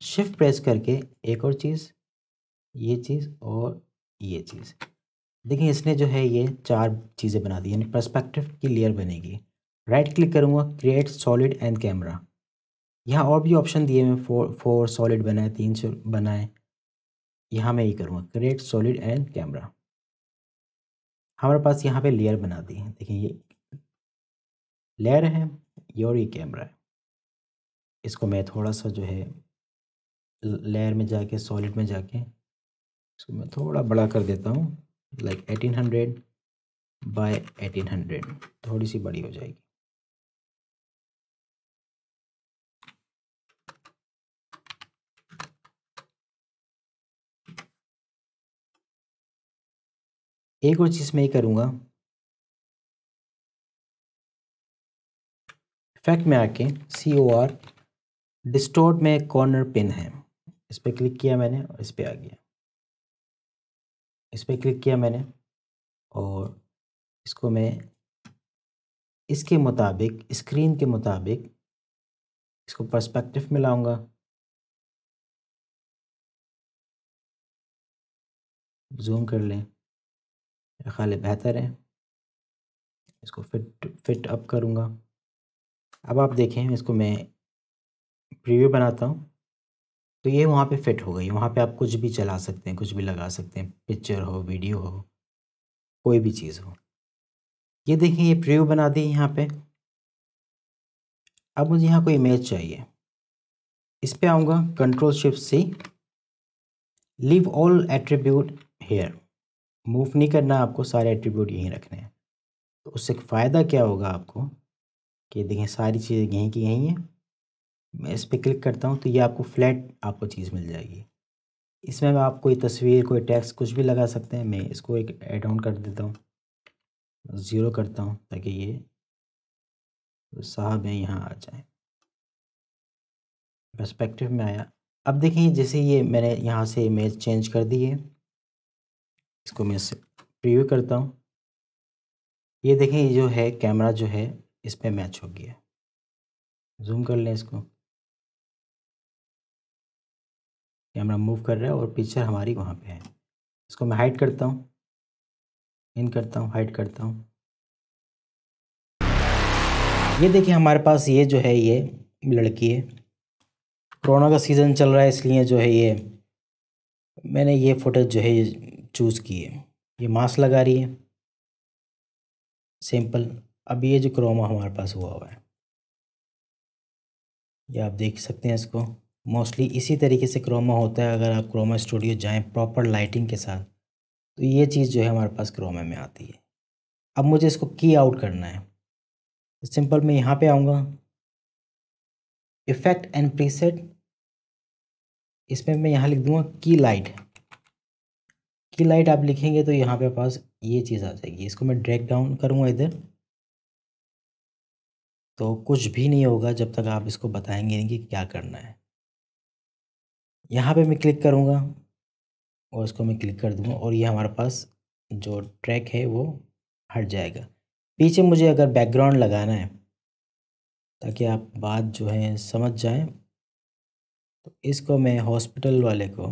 A: शिफ्ट प्रेस करके एक और चीज़, ये चीज़ और ये चीज़, देखिए इसने जो है ये 4 चीज़ें बना दी, यानी पर्सपेक्टिव की लेयर बनेगी। राइट क्लिक करूँगा, क्रिएट सॉलिड एंड कैमरा, यहाँ और भी ऑप्शन दिए हैं, 4 सॉलिड बनाए, 3 बनाए, यहाँ मैं ये करूँगा क्रिएट सॉलिड एंड कैमरा। हमारे पास यहाँ पे लेयर बना दी है, देखिए ये लेयर है, ये और ये कैमरा है। इसको मैं थोड़ा सा जो है लेयर में जाके, सॉलिड में जाके इसको मैं थोड़ा बड़ा कर देता हूँ, लाइक 1800 बाय 1800, थोड़ी सी बड़ी हो जाएगी। एक और चीज़ मैं ये करूँगा, इफेक्ट में आके COR डिस्टोर्ट में कॉर्नर पिन है, इस पर क्लिक किया मैंने और इस पर आ गया, इस पर क्लिक किया मैंने और इसको मैं इसके मुताबिक, स्क्रीन के मुताबिक इसको पर्सपेक्टिव में लाऊंगा, जूम कर लें, मेरा ख्याल है बेहतर है। इसको फिट अप करूँगा। अब आप देखें, इसको मैं प्रीव्यू बनाता हूँ, तो ये वहाँ पे फिट हो गई। वहाँ पे आप कुछ भी चला सकते हैं, कुछ भी लगा सकते हैं, पिक्चर हो, वीडियो हो, कोई भी चीज़ हो। ये देखिए ये प्रीव्यू बना दी यहाँ पे। अब मुझे यहाँ कोई इमेज चाहिए, इस पे आऊँगा, Ctrl+Shift+C, leave all attribute here, move नहीं करना आपको, सारे एट्रीब्यूट यहीं रखने हैं। तो उससे फ़ायदा क्या होगा आपको कि देखें सारी चीज़ें यहीं की यहीं हैं। मैं इस पर क्लिक करता हूँ तो ये आपको फ्लैट आपको चीज़ मिल जाएगी। इसमें आप कोई तस्वीर, कोई टेक्स्ट, कुछ भी लगा सकते हैं। मैं इसको एक ऐड ऑन कर देता हूँ, 0 करता हूँ ताकि ये साहब है यहाँ आ जाए, पर्सपेक्टिव में आया। अब देखिए जैसे ये मैंने यहाँ से इमेज चेंज कर दी है, इसको मैं प्रीव्यू करता हूँ। ये देखें ये जो है कैमरा जो है इस पे मैच हो गया। जूम कर लें इसको, कैमरा मूव कर रहा है और पिक्चर हमारी वहाँ पे है। इसको मैं हाइड करता हूँ, इन करता हूँ, हाइड करता हूँ। ये देखिए हमारे पास ये जो है ये लड़की है, कोरोना का सीज़न चल रहा है इसलिए जो है ये मैंने ये फुटेज जो है चूज़ की है। ये मास्क लगा रही है सिंपल। अब ये जो क्रोमा हमारे पास हुआ है, ये आप देख सकते हैं इसको। मोस्टली इसी तरीके से क्रोमा होता है। अगर आप क्रोमा स्टूडियो जाएं प्रॉपर लाइटिंग के साथ, तो ये चीज़ जो है हमारे पास क्रोमा में आती है। अब मुझे इसको की आउट करना है, तो सिंपल मैं यहाँ पे आऊँगा, इफ़ेक्ट एंड प्रीसेट, इसमें मैं यहाँ लिख दूँगा की लाइट। की लाइट आप लिखेंगे तो यहाँ पे पास ये चीज़ आ जाएगी। इसको मैं ड्रैग डाउन करूँगा इधर, तो कुछ भी नहीं होगा जब तक आप इसको बताएंगे नहीं कि क्या करना है। यहाँ पे मैं क्लिक करूँगा और इसको मैं क्लिक कर दूँगा और ये हमारे पास जो ट्रैक है वो हट जाएगा। पीछे मुझे अगर बैकग्राउंड लगाना है ताकि आप बात जो है समझ जाएं, तो इसको मैं हॉस्पिटल वाले को,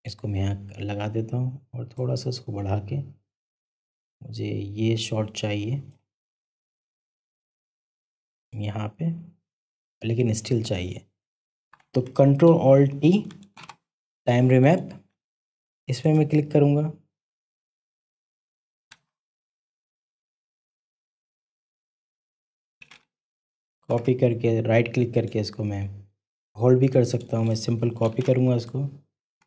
A: इसको मैं यहाँ लगा देता हूँ और थोड़ा सा इसको बढ़ा के, मुझे ये शॉट चाहिए यहाँ पे, लेकिन स्टिल चाहिए। तो Ctrl+Alt+T टाइम रिमैप, इसमें मैं क्लिक करूँगा। कॉपी करके राइट क्लिक करके इसको मैं होल्ड भी कर सकता हूँ। मैं सिंपल कॉपी करूँगा, इसको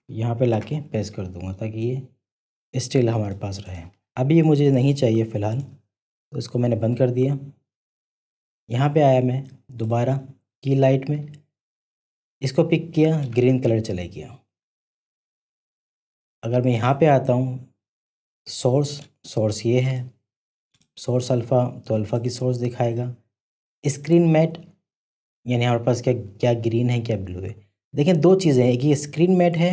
A: यहाँ पे लाके पेस्ट कर दूँगा ताकि ये स्टिल हमारे पास रहे। अभी ये मुझे नहीं चाहिए फ़िलहाल, तो इसको मैंने बंद कर दिया। यहाँ पे आया मैं दोबारा की लाइट में, इसको पिक किया, ग्रीन कलर चले गया। अगर मैं यहाँ पे आता हूँ सोर्स ये है, सोर्स अल्फ़ा, तो अल्फ़ा की सोर्स दिखाएगा। स्क्रीन मैट यानी हमारे पास क्या क्या ग्रीन है क्या ब्लू है। देखिए दो चीज़ें हैं, एक ये स्क्रीन मैट है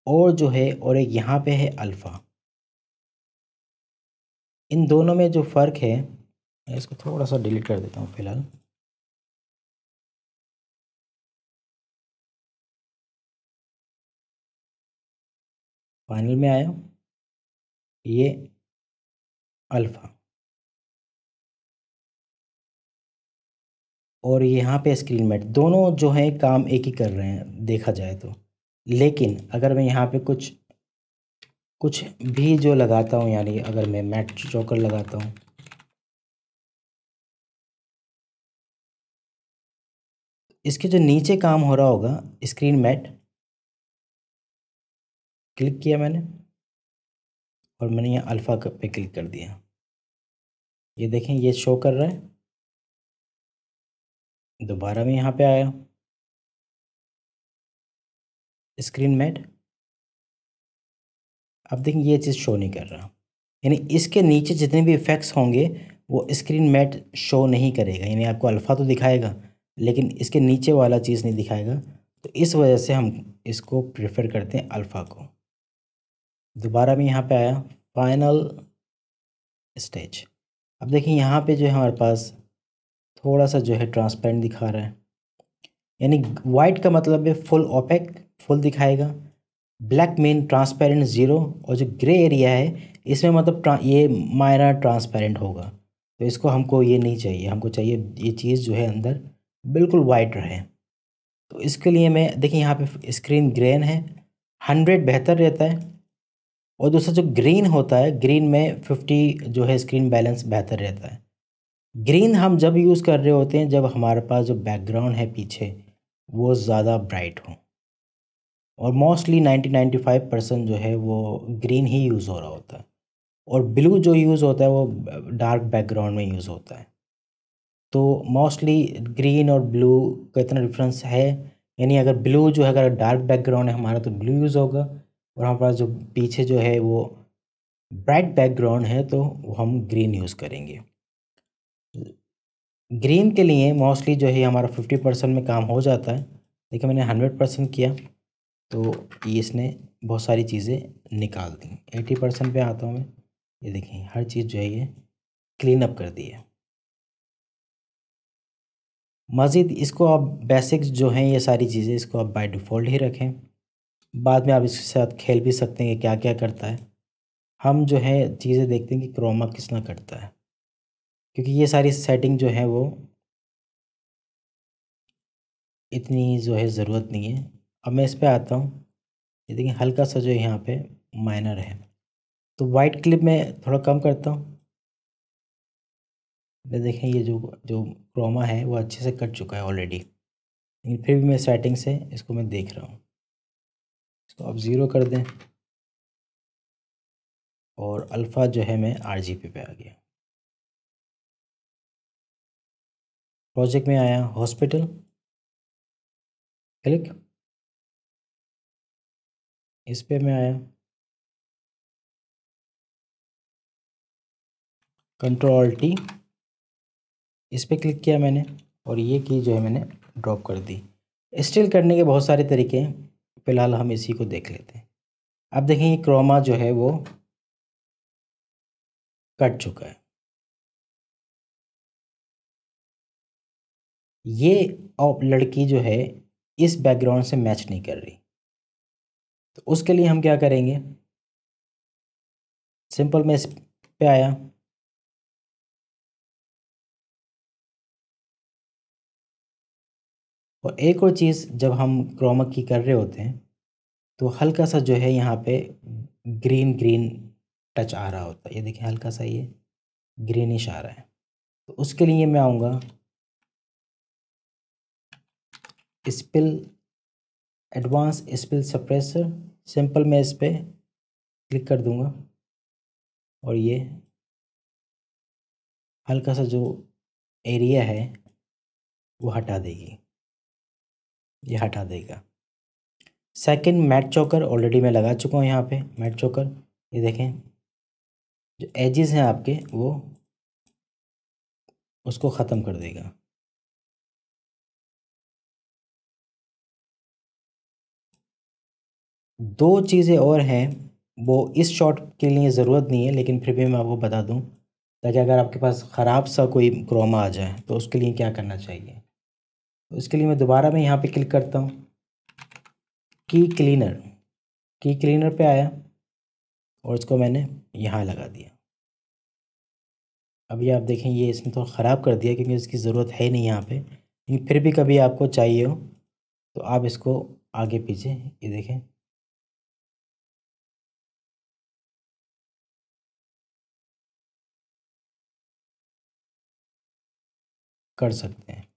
A: और जो है और एक यहाँ पे है अल्फ़ा। इन दोनों में जो फ़र्क है, मैं इसको थोड़ा सा डिलीट कर देता हूँ फ़िलहाल। फाइनल में आया ये अल्फ़ा और यहाँ पे स्क्रीन मैट, दोनों जो हैं काम एक ही कर रहे हैं देखा जाए तो। लेकिन अगर मैं यहाँ पे कुछ कुछ भी जो लगाता हूँ, यानी अगर मैं मैट जोकर लगाता हूँ, इसके जो नीचे काम हो रहा होगा स्क्रीन मैट, क्लिक किया मैंने और मैंने यहाँ अल्फ़ा पे क्लिक कर दिया। ये देखें ये शो कर रहा है। दोबारा मैं यहाँ पे आया स्क्रीन मैट, अब देखें ये चीज़ शो नहीं कर रहा, यानी इसके नीचे जितने भी इफ़ेक्ट्स होंगे वो स्क्रीन मैट शो नहीं करेगा। यानी आपको अल्फ़ा तो दिखाएगा लेकिन इसके नीचे वाला चीज़ नहीं दिखाएगा। तो इस वजह से हम इसको प्रेफर करते हैं अल्फ़ा को। दोबारा मैं यहाँ पे आया फाइनल स्टेज। अब देखिए यहाँ पे जो है हमारे पास थोड़ा सा जो है ट्रांसपेरेंट दिखा रहा है, यानी वाइट का मतलब है फुल ओपेक, फुल दिखाएगा। ब्लैक मीन ट्रांसपेरेंट ज़ीरो, और जो ग्रे एरिया है इसमें मतलब ये माइनर ट्रांसपेरेंट होगा। तो इसको हमको ये नहीं चाहिए, हमको चाहिए ये चीज़ जो है अंदर बिल्कुल वाइट रहे। तो इसके लिए मैं देखिए यहाँ पे स्क्रीन ग्रेन है, 100 बेहतर रहता है। और दूसरा जो ग्रीन होता है, ग्रीन में 50 जो है स्क्रीन बैलेंस बेहतर रहता है। ग्रीन हम जब यूज़ कर रहे होते हैं जब हमारे पास जो बैकग्राउंड है पीछे वो ज़्यादा ब्राइट हो, और मोस्टली 90-95% जो है वो ग्रीन ही यूज़ हो रहा होता है। और ब्लू जो यूज़ होता है वो डार्क बैकग्राउंड में यूज़ होता है। तो मोस्टली ग्रीन और ब्लू का इतना डिफरेंस है, यानी अगर ब्लू जो है अगर डार्क बैकग्राउंड है हमारा तो ब्लू यूज़ होगा, और हमारे पास जो पीछे जो है वो ब्राइट बैकग्राउंड है तो वो हम ग्रीन यूज़ करेंगे। ग्रीन के लिए मोस्टली जो है हमारा 50% में काम हो जाता है। देखिए मैंने 100% किया तो ये इसने बहुत सारी चीज़ें निकाल दी। 80% पे आता हूँ मैं, ये देखिए हर चीज़ जो है ये क्लीन अप कर दी है। मज़ीद इसको आप बेसिक्स जो हैं ये सारी चीज़ें इसको आप बाय डिफ़ॉल्ट ही रखें, बाद में आप इसके साथ खेल भी सकते हैं कि क्या क्या करता है। हम जो है चीज़ें देखते हैं कि क्रोमा कितना करता है, क्योंकि ये सारी सेटिंग जो है वो इतनी जो है ज़रूरत नहीं है। अब मैं इस पे आता हूँ, ये देखिए हल्का सा जो यहाँ पे माइनर है, तो वाइट क्लिप में थोड़ा कम करता हूँ। ये देखें ये जो जो क्रोमा है वो अच्छे से कट चुका है ऑलरेडी, लेकिन फिर भी मैं सेटिंग से इसको मैं देख रहा हूँ। इसको आप ज़ीरो कर दें और अल्फ़ा जो है मैं RGB पे आ गया। प्रोजेक्ट में आया हॉस्पिटल, क्लिक, इस पे मैं आया Ctrl+T, इस पे क्लिक किया मैंने और ये की जो है मैंने ड्रॉप कर दी। स्टिल करने के बहुत सारे तरीके हैं, फ़िलहाल हम इसी को देख लेते हैं। अब देखें ये क्रोमा जो है वो कट चुका है। ये और लड़की जो है इस बैकग्राउंड से मैच नहीं कर रही, तो उसके लिए हम क्या करेंगे, सिंपल मैं इस पे आया, और एक और चीज़, जब हम क्रोमा की कर रहे होते हैं तो हल्का सा जो है यहाँ पे ग्रीन ग्रीन टच आ रहा होता है। ये देखिए हल्का सा ये ग्रीनिश आ रहा है। तो उसके लिए मैं आऊँगा spill, advance spill suppressor, simple मैं इस पर क्लिक कर दूंगा और ये हल्का सा जो एरिया है वो हटा देगी, ये हटा देगा। सेकंड, मैट चोकर ऑलरेडी मैं लगा चुका हूँ यहाँ पे। मैट चोकर, ये देखें जो एजेस हैं आपके वो उसको ख़त्म कर देगा। दो चीज़ें और हैं, वो इस शॉट के लिए ज़रूरत नहीं है लेकिन फिर भी मैं आपको बता दूं, ताकि अगर आपके पास ख़राब सा कोई क्रोमा आ जाए तो उसके लिए क्या करना चाहिए। तो इसके लिए मैं दोबारा मैं यहाँ पे क्लिक करता हूँ, की क्लीनर, की क्लीनर पे आया और इसको मैंने यहाँ लगा दिया। अभी आप देखें ये इसने तो ख़राब कर दिया क्योंकि इसकी ज़रूरत है नहीं यहाँ पे, लेकिन फिर भी कभी आपको चाहिए हो तो आप इसको आगे पीछे ये देखें कर सकते हैं।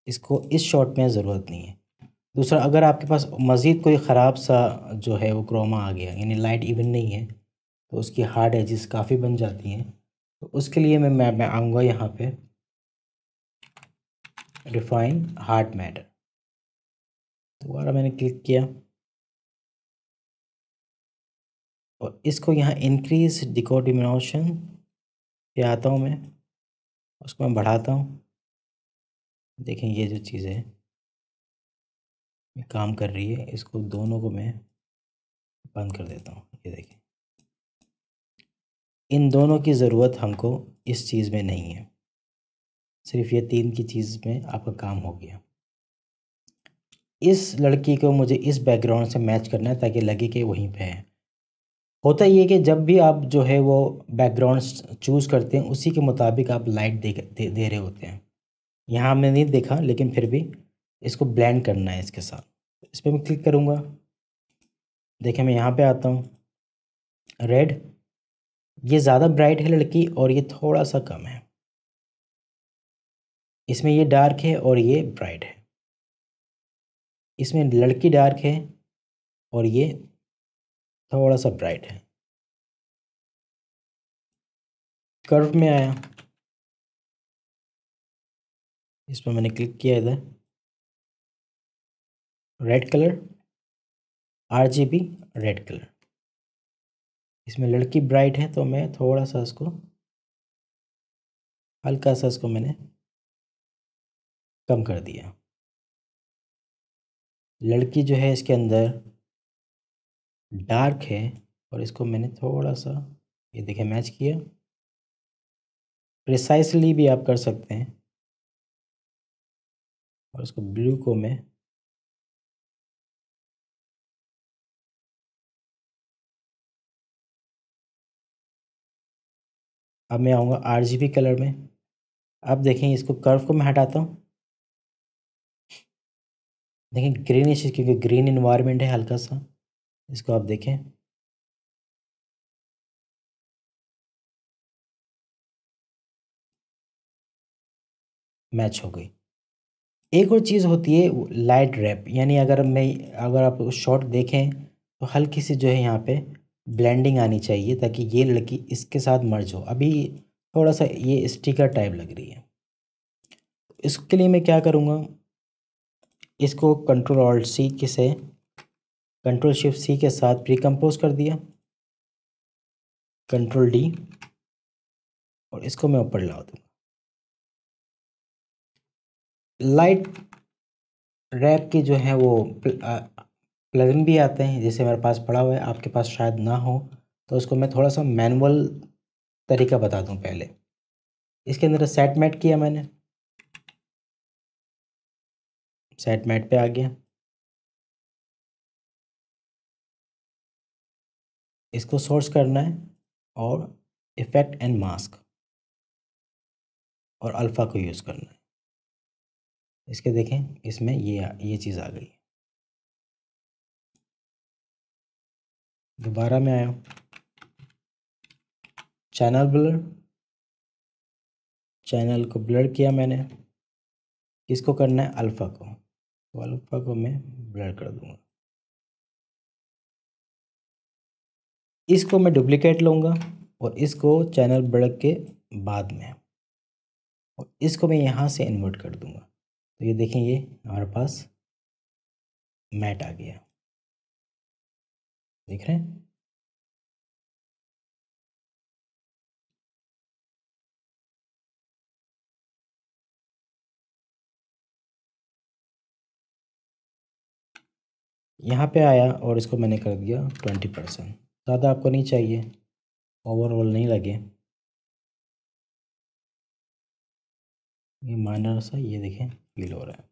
A: इसको इस शॉट में ज़रूरत नहीं है। दूसरा, अगर आपके पास मज़ीद कोई ख़राब सा जो है वो क्रोमा आ गया, यानी लाइट इवन नहीं है, तो उसकी हार्ड एजेस काफ़ी बन जाती हैं। तो उसके लिए मैं आऊँगा यहाँ पे रिफाइन हार्ड मैटर, दोबारा मैंने क्लिक किया और इसको यहाँ इंक्रीज डिकोडिमिनेशन पे आता हूँ मैं, उसको मैं बढ़ाता हूँ। देखें ये जो चीज़ है ये काम कर रही है, इसको दोनों को मैं बंद कर देता हूँ। ये देखें इन दोनों की ज़रूरत हमको इस चीज़ में नहीं है, सिर्फ ये तीन की चीज़ में आपका काम हो गया। इस लड़की को मुझे इस बैकग्राउंड से मैच करना है ताकि लगे कि वहीं पे है। होता ये है कि जब भी आप जो है वो बैकग्राउंड चूज़ करते हैं उसी के मुताबिक आप लाइट दे रहे होते हैं। यहाँ हमने नहीं देखा लेकिन फिर भी इसको ब्लेंड करना है इसके साथ। इस पर मैं क्लिक करूँगा, देखिए मैं यहाँ पे आता हूँ, रेड, ये ज़्यादा ब्राइट है लड़की और ये थोड़ा सा कम है। इसमें ये डार्क है और ये ब्राइट है। इसमें लड़की डार्क है और ये थोड़ा सा ब्राइट है। कर्व में आया, इस पर मैंने क्लिक किया, इधर red colour, RGB red colour. इसमें लड़की ब्राइट है तो मैं थोड़ा सा इसको हल्का सा इसको मैंने कम कर दिया। लड़की जो है इसके अंदर डार्क है और इसको मैंने थोड़ा सा ये देखिए मैच किया। प्रिसाइसली भी आप कर सकते हैं और इसको ब्लू को मैं अब मैं आऊँगा RGB कलर में। अब देखें इसको कर्व को मैं हटाता हूँ, देखें ग्रीनिश क्योंकि ग्रीन इन्वायरमेंट है हल्का सा, इसको आप देखें मैच हो गई। एक और चीज़ होती है लाइट रैप, यानी अगर आप शॉट देखें तो हल्की सी जो है यहाँ पे ब्लेंडिंग आनी चाहिए ताकि ये लड़की इसके साथ मर्ज हो। अभी थोड़ा सा ये स्टिकर टाइप लग रही है। इसके लिए मैं क्या करूँगा, इसको कंट्रोल शिफ्ट सी के साथ प्री कंपोज कर दिया, कंट्रोल D, और इसको मैं ऊपर ला दूँगा। लाइट रैप के जो है वो प्लगइन भी आते हैं, जैसे मेरे पास पड़ा हुआ है, आपके पास शायद ना हो तो उसको मैं थोड़ा सा मैनुअल तरीका बता दूं। पहले इसके अंदर सेट मैट किया मैंने, सेट मैट पे आ गया, इसको सोर्स करना है और इफेक्ट एंड मास्क, और अल्फ़ा को यूज़ करना है। इसके देखें इसमें ये चीज़ आ गई। दोबारा मैं आया चैनल ब्लर, चैनल को ब्लर किया मैंने। किसको करना है? अल्फ़ा को। तो अल्फ़ा को मैं ब्लर कर दूंगा। इसको मैं डुप्लीकेट लूँगा और इसको चैनल ब्लर के बाद में, और इसको मैं यहाँ से इन्वर्ट कर दूंगा। तो ये देखें, ये हमारे पास मैट आ गया, देख रहे हैं। यहाँ पे आया और इसको मैंने कर दिया 20%। ज़्यादा आपको नहीं चाहिए, ओवरऑल नहीं लगे। ये माइनर सा ये देखें फील हो रहा है।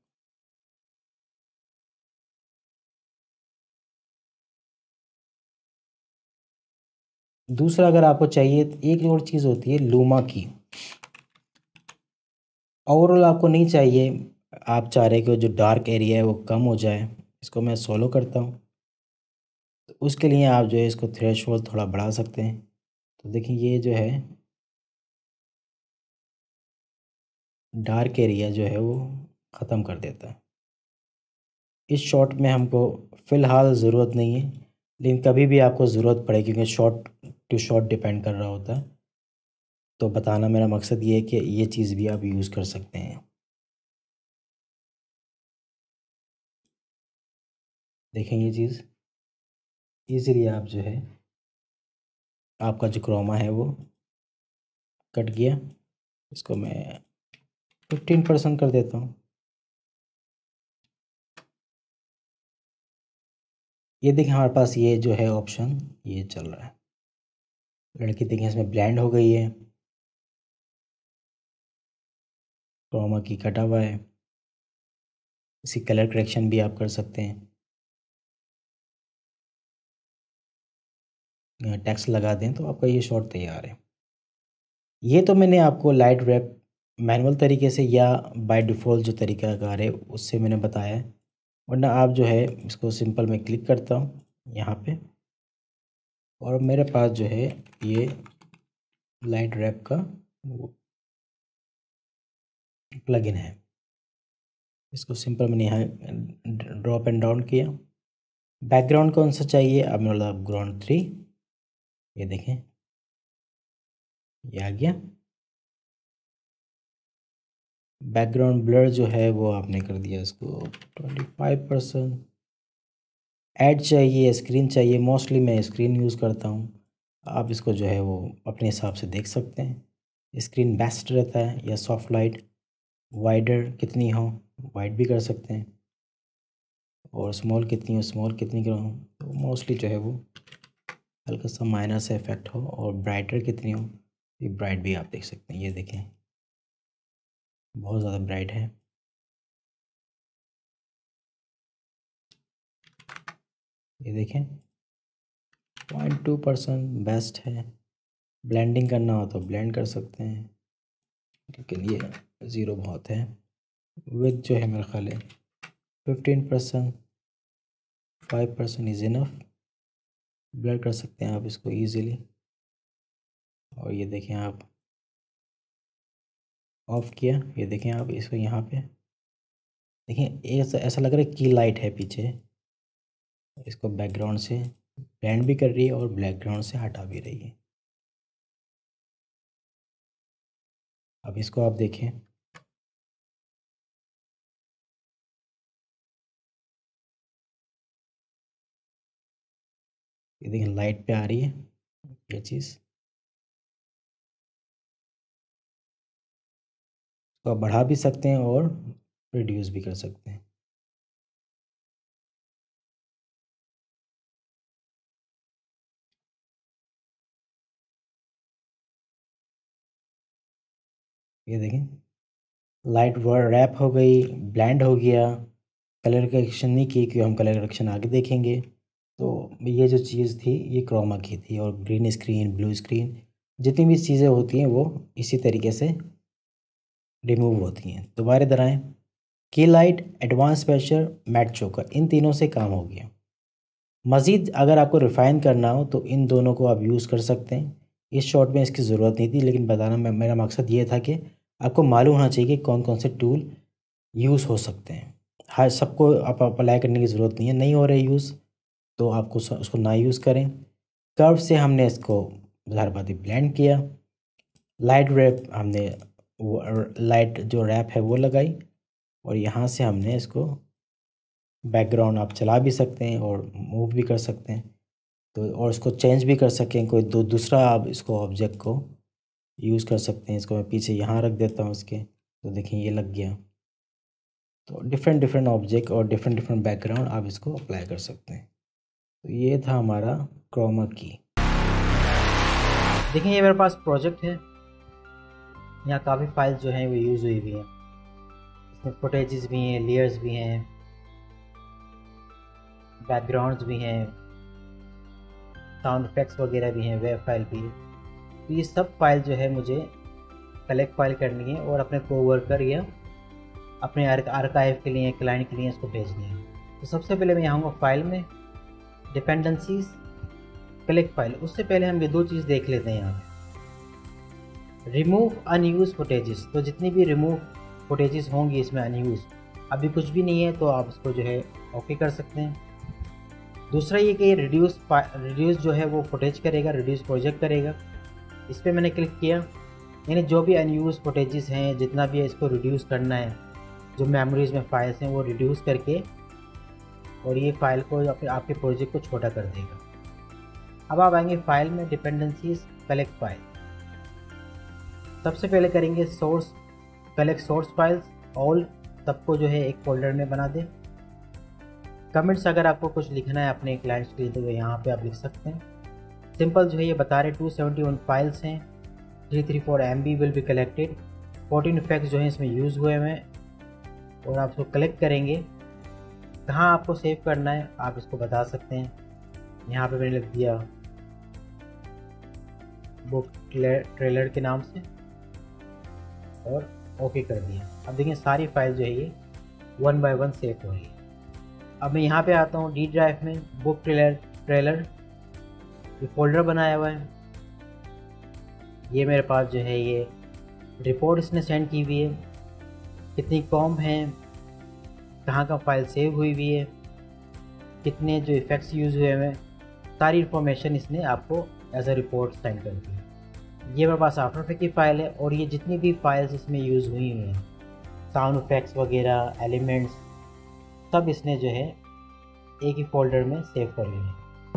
A: दूसरा अगर आपको चाहिए तो एक और चीज़ होती है लूमा की। ओवरऑल आपको नहीं चाहिए, आप चाह रहे कि जो डार्क एरिया है वो कम हो जाए। इसको मैं सोलो करता हूँ, तो उसके लिए आप जो है इसको थ्रेशोल्ड थोड़ा बढ़ा सकते हैं। तो देखिए ये जो है डार्क एरिया जो है वो ख़त्म कर देता है। इस शॉट में हमको फ़िलहाल ज़रूरत नहीं है, लेकिन कभी भी आपको ज़रूरत पड़े, क्योंकि शॉट टू शॉट डिपेंड कर रहा होता है। तो बताना मेरा मकसद ये है कि ये चीज़ भी आप यूज़ कर सकते हैं। देखें ये चीज़ ईज़िली आप जो है आपका जो क्रोमा है वो कट गया। इसको मैं 15% कर देता हूँ। ये देखें हमारे पास ये जो है ऑप्शन ये चल रहा है। लड़की देखें इसमें ब्लेंड हो गई है, क्रोमा की कटा हुआ है। इसी कलर करेक्शन भी आप कर सकते हैं। टेक्स्ट लगा दें तो आपका ये शॉट तैयार है। ये तो मैंने आपको लाइट रैप मैनुअल तरीके से या बाय डिफ़ॉल्ट जो तरीक़ाकार है उससे मैंने बताया है। वरना आप जो है इसको सिंपल मैं क्लिक करता हूँ यहाँ पे, और मेरे पास जो है ये लाइट रैप का वो प्लगइन है। इसको सिंपल मैंने यहाँ ड्रॉप एंड डाउन किया। बैकग्राउंड कौन सा चाहिए? अब मतलब ग्राउंड 3, ये देखें ये आ गया। बैकग्राउंड ब्लर जो है वो आपने कर दिया इसको 25%। ऐड चाहिए, स्क्रीन चाहिए, मोस्टली मैं स्क्रीन यूज़ करता हूँ। आप इसको जो है वो अपने हिसाब से देख सकते हैं। स्क्रीन बेस्ट रहता है, या सॉफ्ट लाइट वाइडर कितनी हो वाइड भी कर सकते हैं, और स्मॉल कितनी हो स्मॉल कितनी करो, तो मोस्टली जो है वो हल्का सा माइनर से इफेक्ट हो। और ब्राइटर कितनी हो, ये ब्राइट भी आप देख सकते हैं। ये देखें बहुत ज़्यादा ब्राइट है। ये देखें 0.2% बेस्ट है। ब्लेंडिंग करना हो तो ब्लेंड कर सकते हैं, लेकिन ये ज़ीरो बहुत है। विथ जो है मेरा ख्याल है 15%, 5% इज़ इनफ। ब्लर कर सकते हैं आप इसको ईज़िली। और ये देखें आप ऑफ़ किया, ये देखें आप इसको यहाँ पे देखें, ऐसा ऐसा लग रहा है की लाइट है पीछे। इसको बैकग्राउंड से ब्लेंड भी कर रही है और बैकग्राउंड से हटा भी रही है। अब इसको आप देखें, ये देखें लाइट पे आ रही है ये चीज़। तो आप बढ़ा भी सकते हैं और रिड्यूस भी कर सकते हैं। ये देखें लाइट वर रैप हो गई, ब्लेंड हो गया। कलर करेक्शन नहीं की, क्योंकि हम कलर करेक्शन आगे देखेंगे। तो ये जो चीज़ थी ये क्रोमा की थी, और ग्रीन स्क्रीन ब्लू स्क्रीन जितनी भी चीज़ें होती हैं वो इसी तरीके से रिमूव होती हैं। दोबारा इधर आएँ, की लाइट, एडवांस प्रेशर, मैट चोकर, इन तीनों से काम हो गया। मज़ीद अगर आपको रिफ़ाइन करना हो तो इन दोनों को आप यूज़ कर सकते हैं। इस शॉट में इसकी ज़रूरत नहीं थी, लेकिन बताना मेरा मकसद ये था कि आपको मालूम होना चाहिए कि कौन कौन से टूल यूज़ हो सकते हैं। हर सबको आप अप्लाई करने की ज़रूरत नहीं है, नहीं हो रहे यूज़ तो आपको उसको ना यूज़ करें। कर्व से हमने इसको ज़ाहिर बात है ब्लेंड किया। लाइट रैप हमने वो लाइट जो रैप है वो लगाई और यहाँ से हमने इसको बैकग्राउंड आप चला भी सकते हैं और मूव भी कर सकते हैं, तो और इसको चेंज भी कर सकें, कोई दूसरा आप इसको ऑब्जेक्ट को यूज़ कर सकते हैं। इसको मैं पीछे यहाँ रख देता हूँ इसके, तो देखिए ये लग गया। तो डिफरेंट ऑब्जेक्ट और डिफरेंट बैकग्राउंड आप इसको अप्लाई कर सकते हैं। तो ये था हमारा क्रोमा की। देखिए ये मेरे पास प्रोजेक्ट है, यहाँ काफ़ी फाइल्स जो हैं वो यूज़ हुई हुई हैं। इसमें फुटेजेस भी हैं, लेयर्स भी हैं, बैकग्राउंड्स भी हैं, साउंड इफेक्ट्स वगैरह भी हैं, वेब फाइल भी। तो ये सब फाइल जो है मुझे कलेक्ट फाइल करनी है और अपने कोवर्कर या अपने आर्काइव के लिए, क्लाइंट के लिए इसको भेजनी है। तो सबसे पहले मैं आऊँगा फाइल में, डिपेंडेंसीज, कलेक्ट फाइल। उससे पहले हम ये दो चीज़ देख लेते हैं यहाँ पे। रिमूव अनयूज फुटेजेस, तो जितनी भी रिमूव फुटेजेस होंगी इसमें अनयूज, अभी कुछ भी नहीं है तो आप इसको जो है ओके कर सकते हैं। दूसरा ये कि रिड्यूस जो है वो फुटेज करेगा, रिड्यूस प्रोजेक्ट करेगा। इस पर मैंने क्लिक किया, यानी जो भी अनयूज फुटेजेस हैं, जितना भी है इसको रिड्यूस करना है, जो मेमोरीज में फाइल्स हैं वो रिड्यूस करके और ये फाइल को आपके प्रोजेक्ट को छोटा कर देगा। अब आप आएंगे फाइल में, डिपेंडेंसीज, कलेक्ट फाइल। सबसे पहले करेंगे source, collect source files, all सबको जो है एक फोल्डर में बना दें। कमेंट्स अगर आपको कुछ लिखना है अपने क्लाइंट्स के लिए तो यहाँ पे आप लिख सकते हैं। सिंपल जो है ये बता रहे 271 फाइल्स हैं, 334 MB will be collected, 14 effects जो हैं इसमें यूज़ हुए हैं और आप इसको कलेक्ट करेंगे। कहाँ आपको सेव करना है आप इसको बता सकते हैं। यहाँ पे मैंने लिख दिया बुक ट्रेलर के नाम से और ओके कर दिया। अब देखिए सारी फाइल जो है ये 1 बाय 1 सेव हो रही है। अब मैं यहाँ पे आता हूँ डी ड्राइव में, बुक ट्रेलर ये फोल्डर बनाया हुआ है। ये मेरे पास जो है ये रिपोर्ट इसने सेंड की हुई है, कितनी कॉम है, कहाँ का फाइल सेव हुई हुई है, कितने जो इफ़ेक्ट्स यूज़ हुए हैं, सारी इन्फॉर्मेशन इसने आपको एज अ रिपोर्ट सेंड कर दी है। ये मेरे पास आफ्टर इफेक्ट की फ़ाइल है और ये जितनी भी फाइल्स इसमें यूज़ हुई हैं, साउंड इफेक्ट्स वगैरह, एलिमेंट्स, सब इसने जो है एक ही फोल्डर में सेव कर लिए हैं।